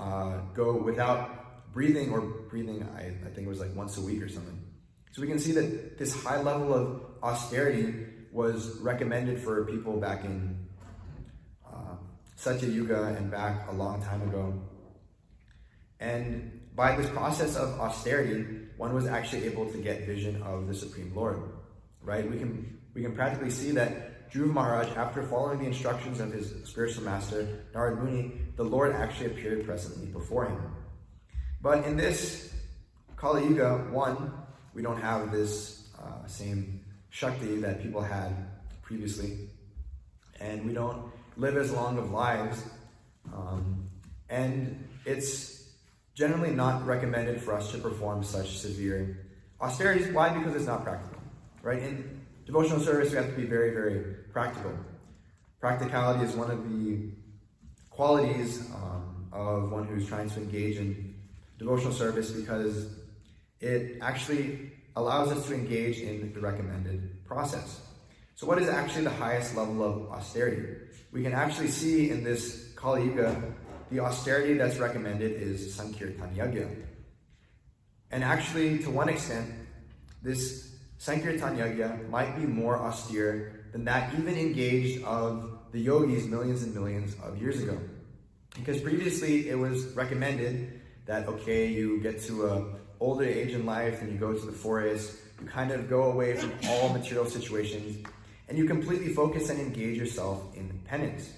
go without breathing, or breathing I think it was like once a week or something. So we can see that this high level of austerity was recommended for people back in Satya Yuga and back a long time ago. And by this process of austerity, one was actually able to get vision of the Supreme Lord, right? We can practically see that Dhruva Maharaj, after following the instructions of his spiritual master, Narad Muni, the Lord actually appeared presently before him. But in this Kali Yuga, we don't have this same Shakti that people had previously, and we don't live as long of lives, and it's generally not recommended for us to perform such severe austerities. Why? Because it's not practical, right? In devotional service, we have to be very, very practical. Practicality is one of the qualities of one who's trying to engage in devotional service, because it actually allows us to engage in the recommended process. So what is actually the highest level of austerity? We can actually see in this Kali Yuga, the austerity that's recommended is Sankirtan Yagya. And actually, to one extent, this Sankirtan Yagya might be more austere than that even engaged of the yogis millions and millions of years ago. Because previously it was recommended that, okay, you get to a older age in life and you go to the forest, you kind of go away from all material situations, and you completely focus and engage yourself in penance.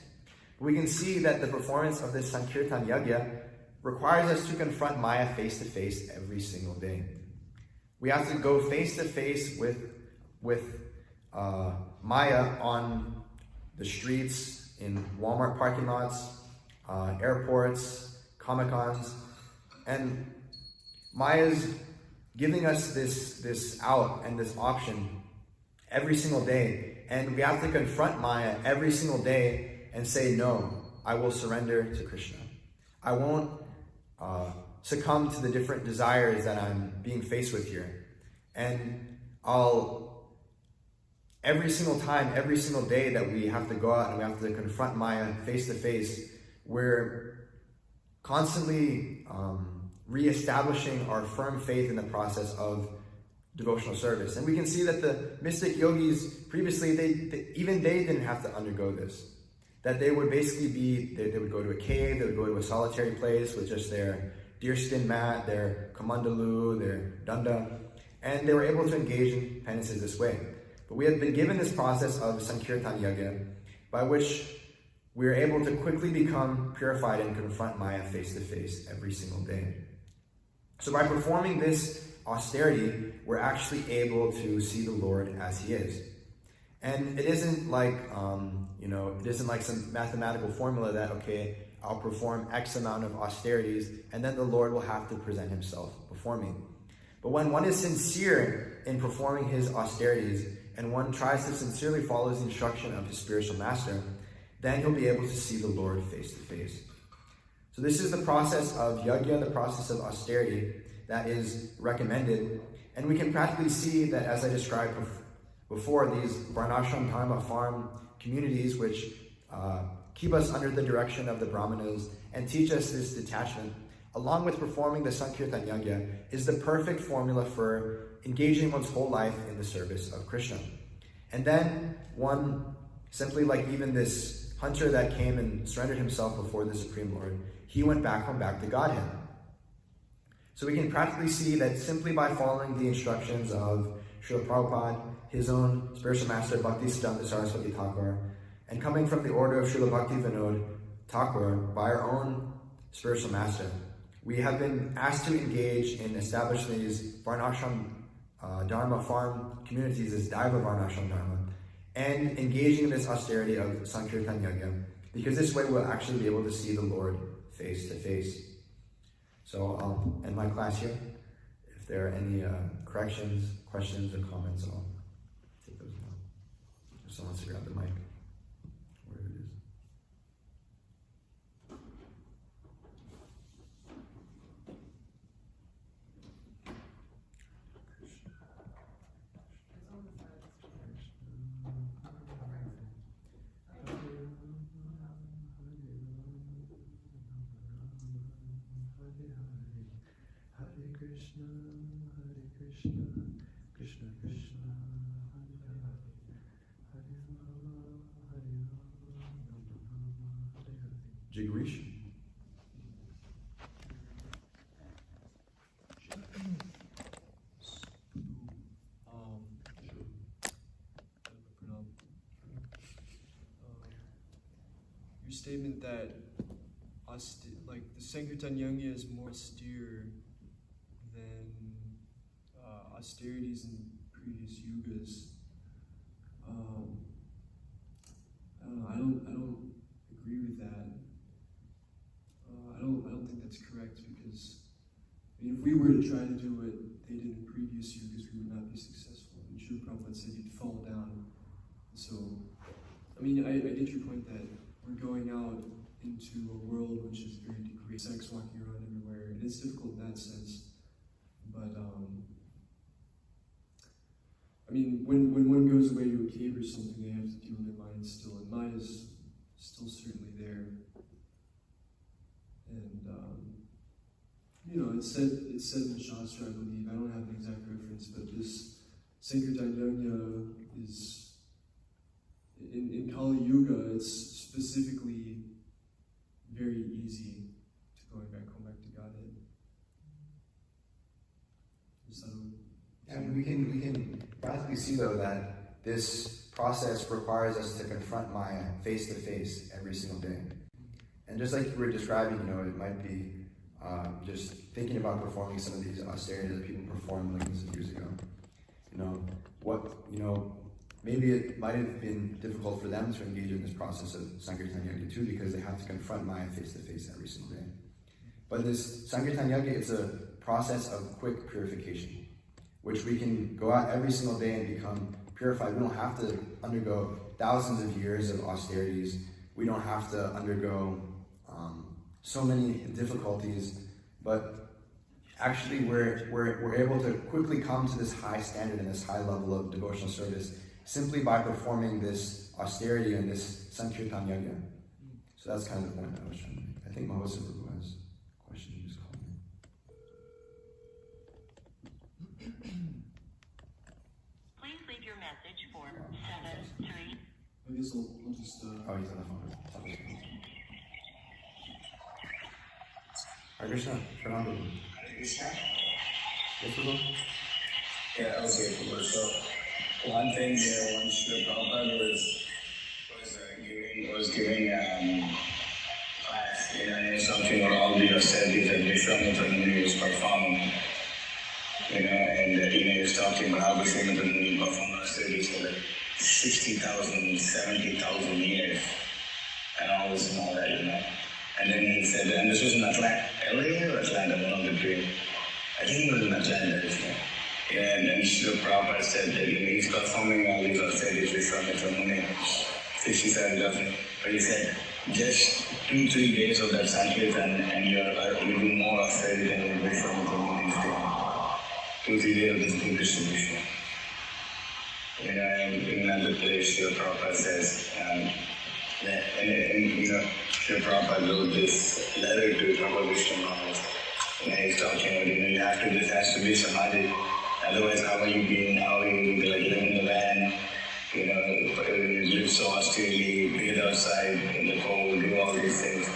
But we can see that the performance of this Sankirtan Yagya requires us to confront Maya face to face every single day. We have to go face to face with Maya on the streets, in Walmart parking lots, airports, Comic-Cons, and Maya's giving us this out and this option every single day. And we have to confront Maya every single day and say, no, I will surrender to Krishna. I won't succumb to the different desires that I'm being faced with here. And every single time, every single day that we have to go out and we have to confront Maya face to face, we're constantly reestablishing our firm faith in the process of devotional service. And we can see that the mystic yogis previously, they didn't have to undergo this. That they would basically they would go to a cave, they would go to a solitary place with just their deerskin mat, their kamandalu, their danda, and they were able to engage in penances this way. But we have been given this process of Sankirtan Yagya, by which we are able to quickly become purified and confront Maya face to face every single day. So by performing this austerity, we're actually able to see the Lord as He is. And it isn't like, it isn't like some mathematical formula that, okay, I'll perform X amount of austerities and then the Lord will have to present Himself before me. But when one is sincere in performing his austerities and one tries to sincerely follow his instruction of his spiritual master, then he'll be able to see the Lord face to face. So this is the process of yagya, the process of austerity that is recommended. And we can practically see that, as I described before, these Varnashram Dharma farm communities which keep us under the direction of the Brahmanas and teach us this detachment, along with performing the Sankirtan Yagya, is the perfect formula for engaging one's whole life in the service of Krishna. And then one, simply like even this hunter that came and surrendered himself before the Supreme Lord, he went back home, back to Godhead. So we can practically see that simply by following the instructions of Srila Prabhupada, his own spiritual master, Bhaktisiddhanta Saraswati Thakur, and coming from the order of Srila Bhakti Vinod Thakur by our own spiritual master, we have been asked to engage in establishing these Varnashram Dharma farm communities as Daiva Varnashram Dharma, and engaging in this austerity of Sankirtan Yagya, Because this way we'll actually be able to see the Lord face to face. So I'll end my class here. If there are any corrections, questions, or comments, I'll take those now. If someone wants to grab the mic, wherever it is. Krishna, Hare Krishna, Krishna Krishna, Hare Hare, Hare Rama, Hare Rama, Hare Hare. Jigrish.
Your statement that the Sankirtan Yanga is more austere than austerities in previous yugas. I don't agree with that. I don't think that's correct, because if we were to try to do what they did in previous yugas, we would not be successful. And Srila Prabhupada said you'd fall down. So, I get your point that we're going out into a world which is very degraded, sex walking around everywhere, and it's difficult in that sense. But when one goes away to a cave or something, they have to deal with their mind still, and mine is still certainly there. And it's said in the Shastra, I believe. I don't have an exact reference, but this Sankirtan Yajna is in Kali Yuga. It's specifically very easy to come back to Godhead. So,
And we can practically see, though, that this process requires us to confront Maya face to face every single day. And just like you were describing, it might be just thinking about performing some of these austerities that people performed millions of years ago. Maybe it might have been difficult for them to engage in this process of Sankirtan Yajna too, because they have to confront Maya face to face every single day. But this Sankirtan Yajna is a process of quick purification, which we can go out every single day and become purified. We don't have to undergo thousands of years of austerities. We don't have to undergo so many difficulties, but actually we're able to quickly come to this high standard and this high level of devotional service simply by performing this austerity and this Sankirtan Yajna. So that's kind of the point I was trying to make. I think Mahosha Prabhu has a question. He just called me.
Please leave your message for 73.
I guess I'll just...
Oh, he's on the phone. Hare Krishna. Pranam.
Hare Krishna.
Yes, Prabhu?
Yeah, okay, Prabhu. So, one thing there, once the Prabhupada was giving class, and something about all the austerities that Vishwamitra Muni was performing, and he was talking about how Vishwamitra Muni performed austerities for like 60,000, 70,000 years, and all this and all that, And then he said, and this was in Atlanta, LA or Atlanta, one of the three. I think it was in Atlanta, And then Srila Prabhupada said that he's performing all these austerities Vishwamitra Muni, 67,000. But he said, just 2-3 days of that Sankirtan and you do more austerity than Vishwamitra Muni is doing. 2-3 days of this big distribution. And in another place, Srila Prabhupada says, Srila Prabhupada wrote this letter to Prabhu Vishnu Maharaj. He's talking about, this has to be samadhi. Otherwise, how are you being? How are you live in the van? You live so austerely, bathe outside in the cold, do all these things.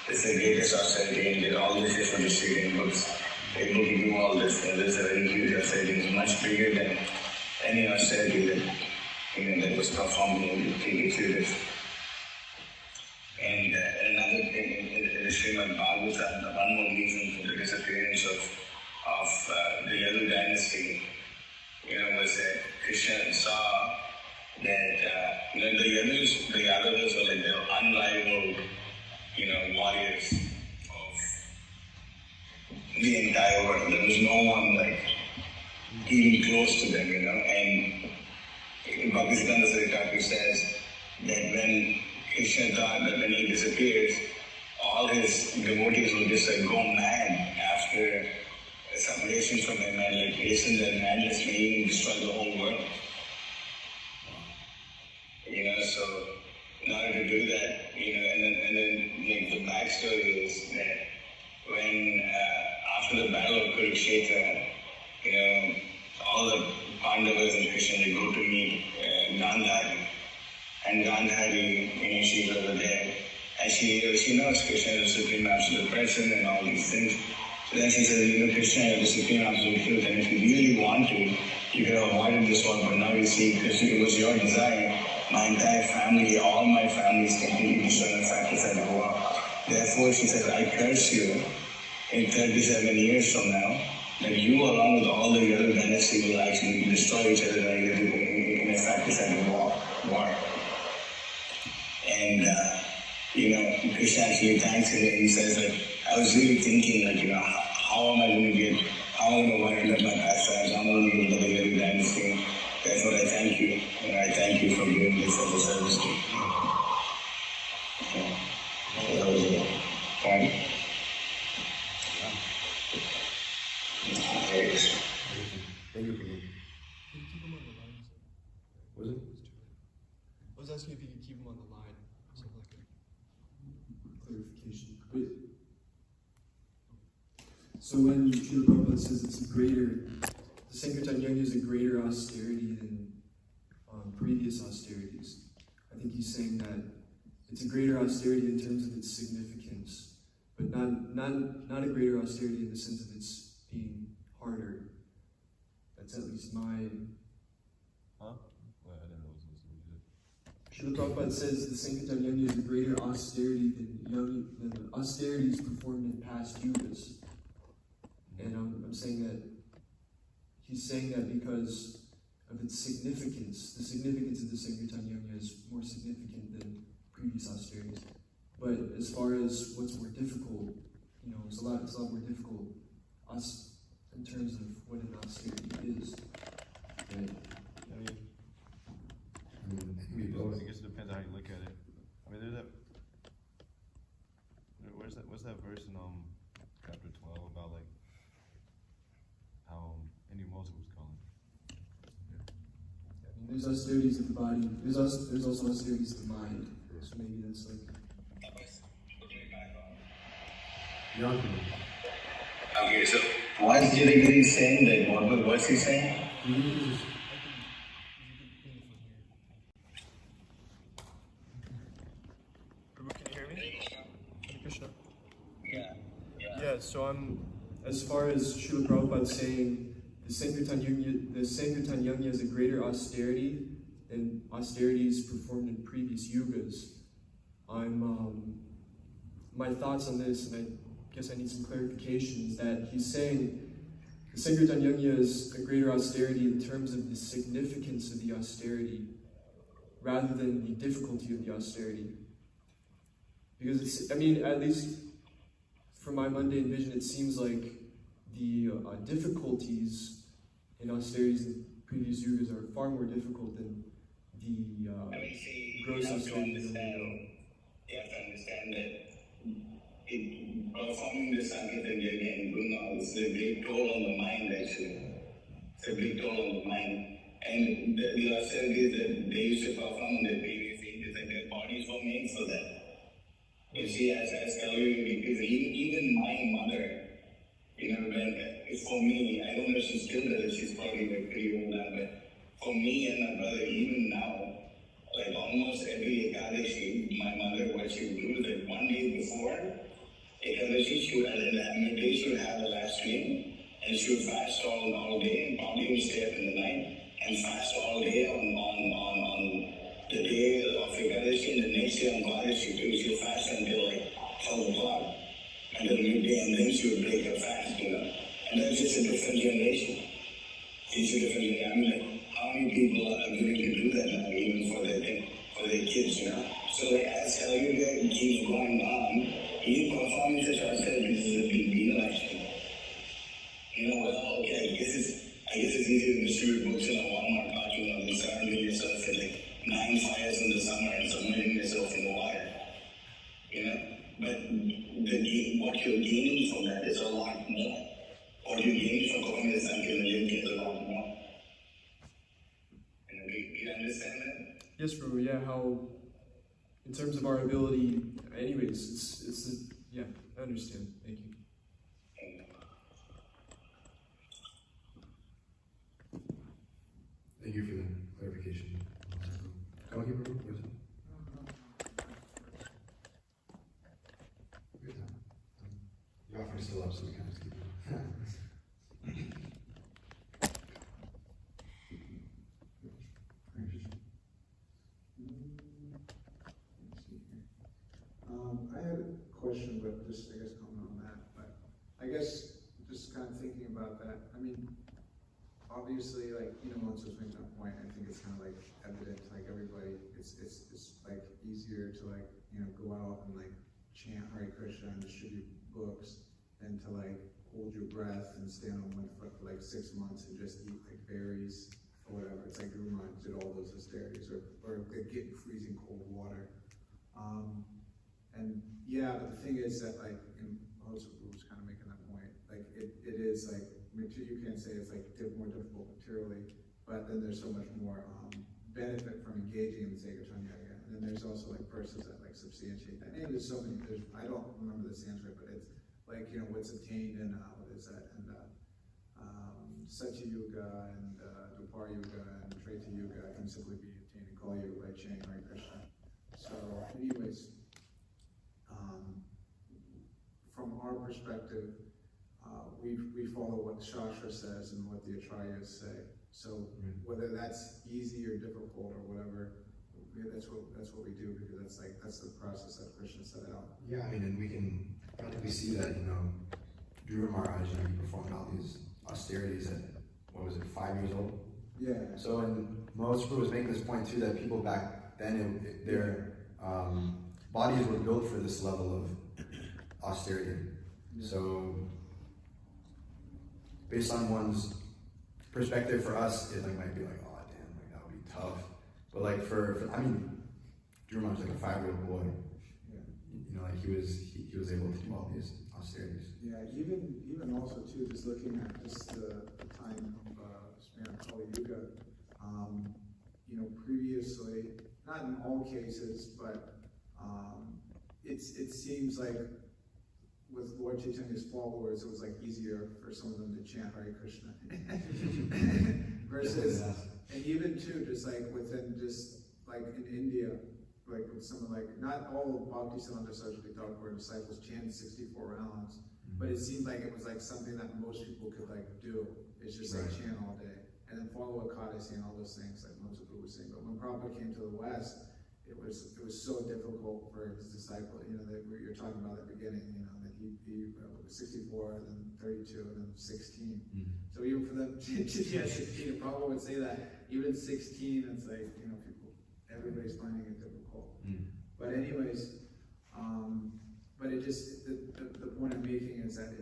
This is the greatest austerity, and get all this is for distributing books. Able to do all this. This is a very huge austerity. It's much bigger than any austerity that was performed in previous years. And another thing in the Srimad Bhagavatam, one more reason for the disappearance of the Yadu dynasty, was that Krishna saw that the Yadavas were like the unrivaled warriors of the entire world. There was no one like even close to them, and Bhaktivedanta Sarikatu says that when Krishna thought that when he disappears, all his devotees would just like go mad after separations from him and like hasten their madness, may even destroy the whole world. So in order to do that, and then like the backstory is that when after the battle of Kurukshetra, all the Pandavas and Krishna, they go to meet Gandhari, and Gandhari, she was over there, and she knows Krishna is the supreme absolute person and all these things. So then she says, Krishna is the supreme absolute truth, and if you really want to, you could have avoided this war, but now you see, Krishna, it was your desire. My entire family, all my family is completely destroyed in fratricide war. Therefore, she says, I curse you in 37 years from now, that you along with all the other dynasty will actually destroy each other in a fratricide war. And, Krishna actually thanks him and he says, like, I was really thinking, like, how am I going to wind up my pastimes? How am I going to get the other dynasty? Therefore, I thank you. I thank you for doing this as a service to me. That was it. Fine.
Thank you, Prabhu.
Can you keep him on the line?
Was it?
I was asking if you could keep him on the line. Something like that.
Clarification. So when Srila Prabhupada says it's a greater, the Sankirtan Yajna is a greater austerity than previous austerities, I think he's saying that it's a greater austerity in terms of its significance, but not a greater austerity in the sense of its being harder. That's at least my...
Huh? Well, I didn't know what you said.
Srila Prabhupada says the Sankirtan Yajna is a greater austerity than the austerities performed in past yugas. And I'm saying that he's saying that because of its significance. The significance of the Sankirtan Yajna is more significant than previous austerities. But as far as what's more difficult, it's a lot more difficult in terms of what an austerity is. Right?
I guess it depends on how you look at it. I mean, there's that. What's that verse in chapter 12 about like how any Moses was calling?
There's austerities of the body. There's also austerities of the mind. So maybe that's like.
Okay, so what's Giri saying? That what's he saying?
Prabhu, can you hear me? Hare Krishna.
Yeah.
So I'm.
As far as Srila Prabhupada saying the Sankirtan Yajna is a greater austerity than austerities performed in previous yugas, my thoughts on this, and I guess I need some clarifications, that he's saying the Sankirtan Yajna is a greater austerity in terms of the significance of the austerity rather than the difficulty of the austerity. Because at least from my mundane vision, it seems like the difficulties in austerities in previous yugas are far more difficult than the gross austerities.
You have to understand that performing the Sankirtan Yajna and doing all this is a big toll on the mind, actually. It's a big toll on the mind. And the austerities that they used to perform in the previous ages, like their bodies were made for that. You see, as Kaluri, because even my mother, for me, I don't know if she's still there, she's probably pretty old now, but for me and my brother, even now, like almost every Ekadashi, my mother, what she would do is that one day before Ekadashi, she would have a live stream, and she would fast all day, and probably would stay up in the night, and fast all day on the day of Ekadashi, and the next day on Dwadashi too. She would fast until like 12 o'clock, until midday, and then she would break her fast, And that's just a different generation. It's a different generation. I mean, like, how many people are willing to do that now, even for their kids, So like, as Kaliyuga keeps going on, He didn't confirm it, so I said, this is a big deal, actually. Well, okay, I guess it's easier to distribute books in a Walmart parking lot surrounding yourself with like 9 fires in the summer and submerging yourself in the water. But what you're gaining from that is a lot more. What you're gaining from going to something and you're getting a lot more. You understand that?
Yes, Prabhu. Yeah, how in terms of our ability, anyways, it's yeah, I understand. Thank you.
Thank you for the clarification. Come on, Prabhu. Your offer is still up, so we can just keep it.
I had a question, but just, I guess, comment on that. But I guess just kind of thinking about that. I mean, obviously, like, once I was making that point, I think it's kind of like evident, like everybody, it's like easier to like, go out and like chant Hare Krishna and distribute books than to like hold your breath and stand on one foot for like 6 months and just eat like berries or whatever. It's like Guru Maharaj did all those austerities or get in freezing cold water. And yeah, but the thing is that like, and most of was kind of making that point, like it is like, you can't say it's like more difficult materially, but then there's so much more benefit from engaging in the Sankirtan Yoga. And then there's also like verses that like substantiate that. And there's so many, I don't remember the Sanskrit, but it's like, what's obtained in, what is that, and Satya Yuga and Dwapara Yuga and Treta Yuga can simply be obtained in Kali Yuga by chanting Hare Krishna. So anyways, from our perspective, we follow what Shastra says and what the Acharyas say. So whether that's easy or difficult or whatever, that's what we do, because that's the process that Krishna set out.
Yeah, I mean, and we can practically see that, Dhruva Maharaj, he performed all these austerities at, 5 years old?
Yeah.
So, and most Prabhu was making this point too, that people back then, their bodies were built for this level of austerity. Yeah. So, based on one's perspective, for us, it like might be like, oh damn, like that would be tough. But like for I mean, Dhruva was like a 5-year-old boy. Yeah. Like he was able to do all these austerities.
Yeah, even also too, just looking at just the time of span of Kali Yuga, previously, not in all cases, but it seems like with Lord Chaitanya's followers, it was like easier for some of them to chant Hare Krishna versus, and even too, just like within just like in India, like with some of like, not all Bhakti Siddhanta Saraswati Thakur disciples chanted 64 rounds, but it seemed like it was like something that most people could like do. It's just like chant all day and then follow Ekadasi and all those things like most people were saying. But when Prabhupada came to the West, it was so difficult for his disciple, that you're talking about at the beginning, that he was 64, then 32, and then 16. So even for them to 16, Prabhupada would say that even 16, it's like, everybody's finding it difficult. But anyways, but it just, the point I'm making is that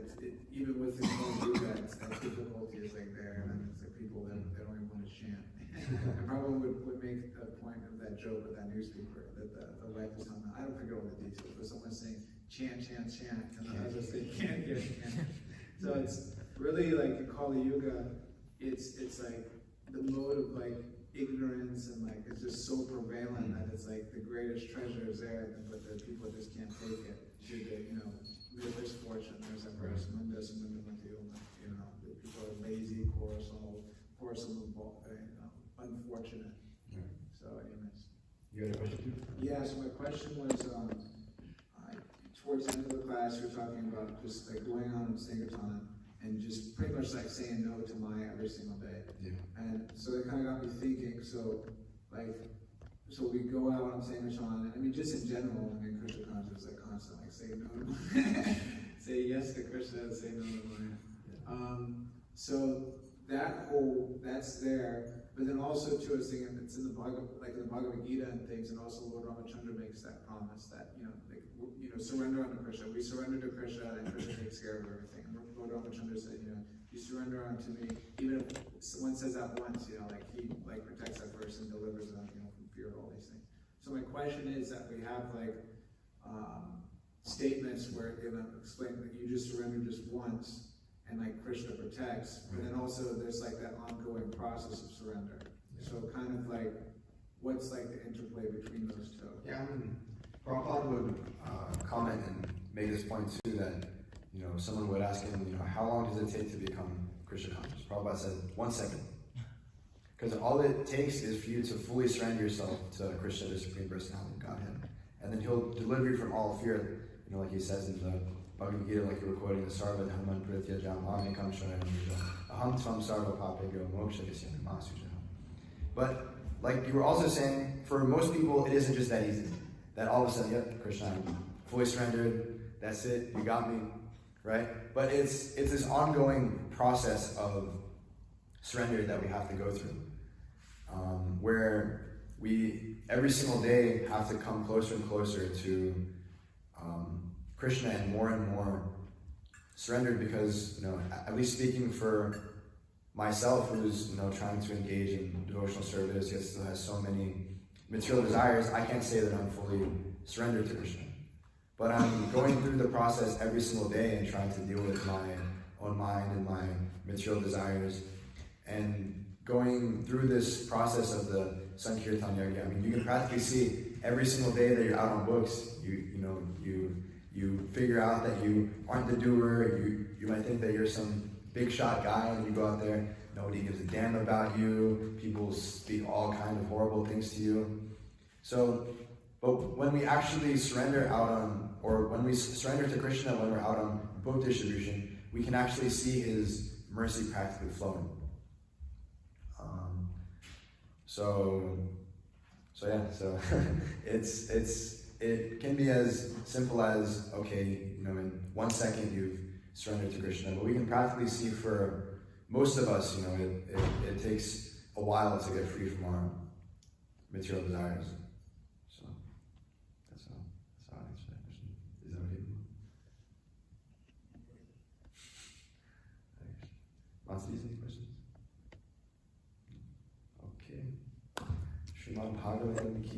even with the Kali Yuga, that difficulty is like there, and then it's like people that they don't even want to chant. And Prabhupada would make a point of that joke with that newspaper, that the wife was telling them, I don't forget all the details, but someone's saying, chant, chant, chant, and the husband saying, can't get it, can't. So it's really like in Kali Yuga, it's like the mode of like ignorance and like it's just so prevalent that it's like the greatest treasure is there, but the people just can't take it due to, there's misfortune, there's adverse mundus, the people are lazy, unfortunate. So anyways.
You had a question too?
Yeah, so my question was, towards the end of the class, we were talking about just like going on in Sankirtan and just pretty much like saying no to Maya every single day.
Yeah.
And so it kind of got me thinking, so we go out on Sankirtan, I mean, just in general, Krishna consciousness, like constant, like say no to Maya, say yes to Krishna, say no to Maya. So that's there, but then also too, I was thinking, it's in the Bhagavad Gita and things, and also Lord Ramachandra makes that promise that, surrender unto Krishna. We surrender to Krishna, and Krishna takes care of everything. Lord Ramachandra said, you surrender unto me, even if someone says that once, he protects that person, delivers them, from fear of all these things. So my question is that we have statements where explain that you just surrender just once, and Krishna protects, but then also there's that ongoing process of surrender. So kind of what's the interplay between those two?
Yeah, Prabhupada would comment and make this point too that, someone would ask him, how long does it take to become Krishna conscious? Prabhupada said, 1 second. Because all it takes is for you to fully surrender yourself to Krishna, the Supreme Personality of Godhead. And then he'll deliver you from all fear, like he says in the Bhagavad Gita, like you were quoting, the Sarva Dhamman Pritya Jamame Kamshana Aham Tvam Sarva Papegyo Moksha Visyana Masuja. But like you were also saying, for most people it isn't just that easy. That all of a sudden, yep, Krishna, I'm fully surrendered, that's it, you got me, right? But it's this ongoing process of surrender that we have to go through, where we every single day have to come closer and closer to Krishna and more surrendered, because at least speaking for myself, who's trying to engage in devotional service, yet still has so many material desires, I can't say that I'm fully surrendered to Krishna. But I'm going through the process every single day and trying to deal with my own mind and my material desires, and going through this process of the Sankirtan Yoga. You can practically see every single day that you're out on books, you figure out that you aren't the doer. You might think that you're some big shot guy, and you go out there, nobody gives a damn about you. People speak all kinds of horrible things to you. So, but when we actually surrender when we surrender to Krishna, when we're out on book distribution, we can actually see His mercy practically flowing. So it can be as simple as, okay, in 1 second you've surrendered to Krishna, but we can practically see for most of us, it takes a while to get free from our material desires. So that's how I answer that question. Is that okay? Lots of any questions? Okay. Srimad Bhagavatam ki